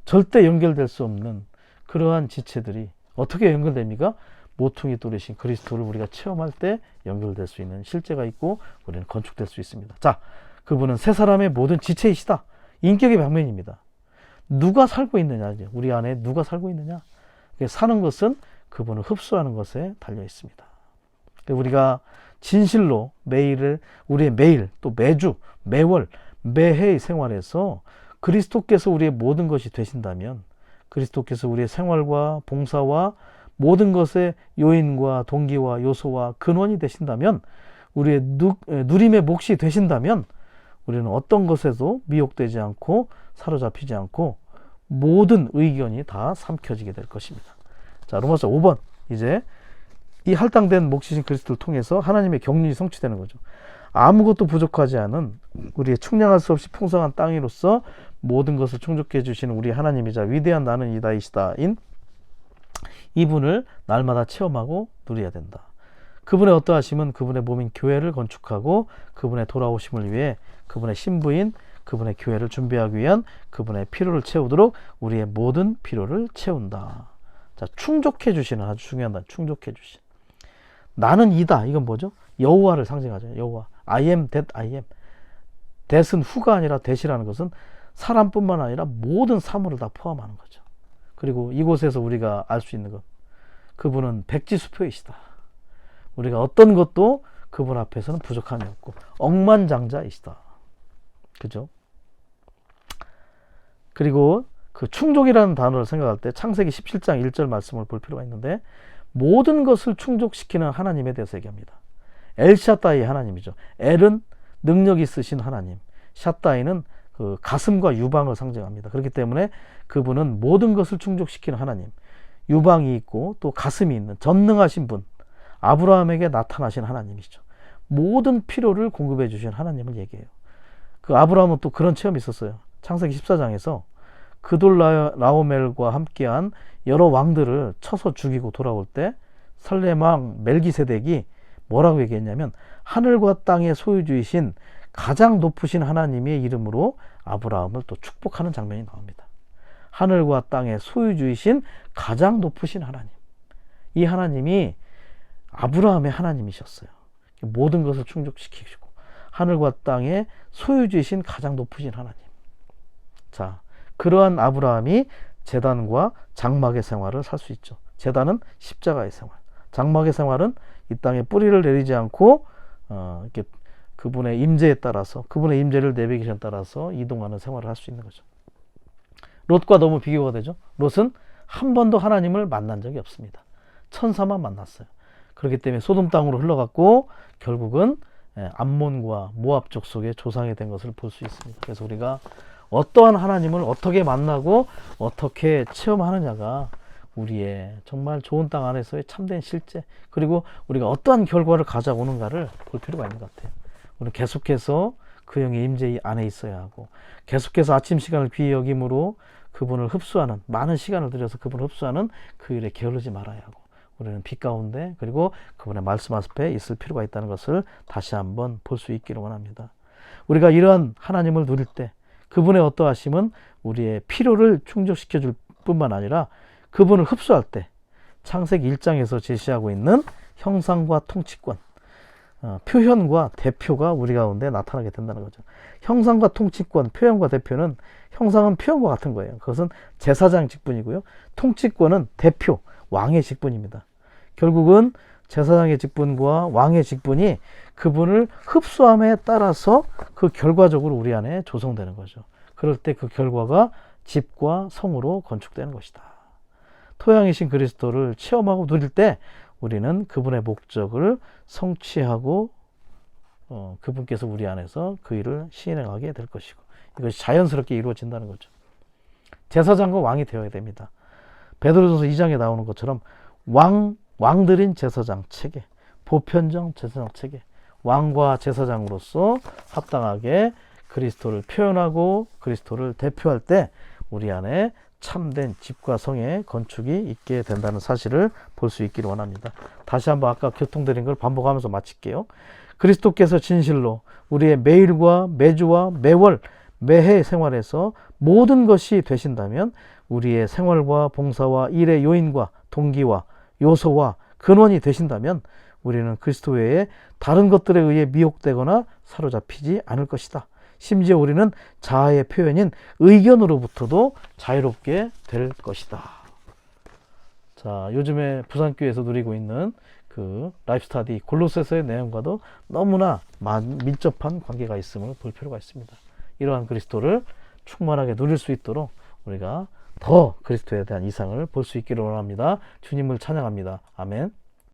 절대 연결될 수 없는 그러한 지체들이 어떻게 연결됩니까? 모퉁이 돌이신 그리스도를 우리가 체험할 때 연결될 수 있는 실제가 있고 우리는 건축될 수 있습니다. 자, 그분은 세 사람의 모든 지체이시다. 인격의 방면입니다. 누가 살고 있느냐, 우리 안에 누가 살고 있느냐. 사는 것은 그분을 흡수하는 것에 달려 있습니다. 우리가 진실로 우리의 매일, 또 매주, 매월, 매해의 생활에서 그리스도께서 우리의 모든 것이 되신다면, 그리스도께서 우리의 생활과 봉사와 모든 것의 요인과 동기와 요소와 근원이 되신다면, 우리의 누림의 몫이 되신다면 우리는 어떤 것에도 미혹되지 않고 사로잡히지 않고 모든 의견이 다 삼켜지게 될 것입니다. 자, 로마서 5번. 이제 이 할당된 몫이신 그리스도를 통해서 하나님의 경륜이 성취되는 거죠. 아무것도 부족하지 않은 우리의 측량할 수 없이 풍성한 땅이로서 모든 것을 충족해 주시는 우리 하나님이자 위대한 나는 이다이시다인 이분을 날마다 체험하고 누려야 된다. 그분의 어떠하심은 그분의 몸인 교회를 건축하고 그분의 돌아오심을 위해 그분의 신부인 그분의 교회를 준비하기 위한 그분의 필요를 채우도록 우리의 모든 필요를 채운다. 자, 충족해 주시는 아주 중요한 단, 충족해 주신. 나는 이다. 이건 뭐죠? 여호와를 상징하죠. 여호와. I am that I am. that은 후가 아니라 that이라는 것은 사람뿐만 아니라 모든 사물을 다 포함하는 거죠. 그리고 이곳에서 우리가 알 수 있는 것. 그분은 백지수표이시다. 우리가 어떤 것도 그분 앞에서는 부족함이 없고 억만장자이시다. 그죠? 그리고 그 충족이라는 단어를 생각할 때 창세기 17장 1절 말씀을 볼 필요가 있는데 모든 것을 충족시키는 하나님에 대해서 얘기합니다. 엘샤다이 하나님이죠. 엘은 능력 있으신 하나님, 샤다이는 그 가슴과 유방을 상징합니다. 그렇기 때문에 그분은 모든 것을 충족시키는 하나님, 유방이 있고 또 가슴이 있는 전능하신 분, 아브라함에게 나타나신 하나님이시죠. 모든 필요를 공급해 주신 하나님을 얘기해요. 그 아브라함은 또 그런 체험이 있었어요. 창세기 14장에서 그돌라오멜과 함께한 여러 왕들을 쳐서 죽이고 돌아올 때 살렘 왕 멜기세덱이 뭐라고 얘기했냐면, 하늘과 땅의 소유주이신 가장 높으신 하나님의 이름으로 아브라함을 또 축복하는 장면이 나옵니다. 하늘과 땅의 소유주이신 가장 높으신 하나님, 이 하나님이 아브라함의 하나님이셨어요. 모든 것을 충족시키시고 하늘과 땅의 소유주이신 가장 높으신 하나님. 자, 그러한 아브라함이 제단과 장막의 생활을 살 수 있죠. 제단은 십자가의 생활, 장막의 생활은 이 땅에 뿌리를 내리지 않고 이렇게 그분의 임재에 따라서, 그분의 임재를 내비게이션에 따라서 이동하는 생활을 할 수 있는 거죠. 롯과 너무 비교가 되죠. 롯은 한 번도 하나님을 만난 적이 없습니다. 천사만 만났어요. 그렇기 때문에 소돔 땅으로 흘러갔고 결국은 암몬과 모압 족속의 조상이 된 것을 볼 수 있습니다. 그래서 우리가 어떠한 하나님을 어떻게 만나고 어떻게 체험하느냐가 우리의 정말 좋은 땅 안에서의 참된 실제, 그리고 우리가 어떠한 결과를 가져오는가를 볼 필요가 있는 것 같아요. 우리는 계속해서 그 영의 임재 안에 있어야 하고, 계속해서 아침 시간을 귀히 여김으로 그분을 흡수하는, 많은 시간을 들여서 그분을 흡수하는 그 일에 게으르지 말아야 하고, 우리는 빛 가운데 그리고 그분의 말씀 앞에 있을 필요가 있다는 것을 다시 한번 볼 수 있기를 원합니다. 우리가 이러한 하나님을 누릴 때 그분의 어떠하심은 우리의 필요를 충족시켜 줄 뿐만 아니라 그분을 흡수할 때 창세기 1장에서 제시하고 있는 형상과 통치권, 표현과 대표가 우리 가운데 나타나게 된다는 거죠. 형상과 통치권, 표현과 대표는, 형상은 표현과 같은 거예요. 그것은 제사장 직분이고요. 통치권은 대표, 왕의 직분입니다. 결국은 제사장의 직분과 왕의 직분이 그분을 흡수함에 따라서 그 결과적으로 우리 안에 조성되는 거죠. 그럴 때 그 결과가 집과 성으로 건축되는 것이다. 토양이신 그리스도를 체험하고 누릴 때 우리는 그분의 목적을 성취하고 그분께서 우리 안에서 그 일을 시행하게 될 것이고, 이것이 자연스럽게 이루어진다는 거죠. 제사장과 왕이 되어야 됩니다. 베드로전서 2장에 나오는 것처럼 왕들인 제사장 체계, 보편적 제사장 체계, 왕과 제사장으로서 합당하게 그리스도를 표현하고 그리스도를 대표할 때 우리 안에 참된 집과 성의 건축이 있게 된다는 사실을 볼 수 있기를 원합니다. 다시 한번 아까 교통드린 걸 반복하면서 마칠게요. 그리스도께서 진실로 우리의 매일과 매주와 매월 매해 생활에서 모든 것이 되신다면 우리의 생활과 봉사와 일의 요인과 동기와 요소와 근원이 되신다면 우리는 그리스도 외에 다른 것들에 의해 미혹되거나 사로잡히지 않을 것이다. 심지어 우리는 자아의 표현인 의견으로부터도 자유롭게 될 것이다. 자, 요즘에 부산교회에서 누리고 있는 그 라이프 스타디 골로새서의 내용과도 너무나 밀접한 관계가 있음을 볼 필요가 있습니다. 이러한 그리스도를 충만하게 누릴 수 있도록 우리가 더 그리스도에 대한 이상을 볼 수 있기를 원합니다. 주님을 찬양합니다. 아멘.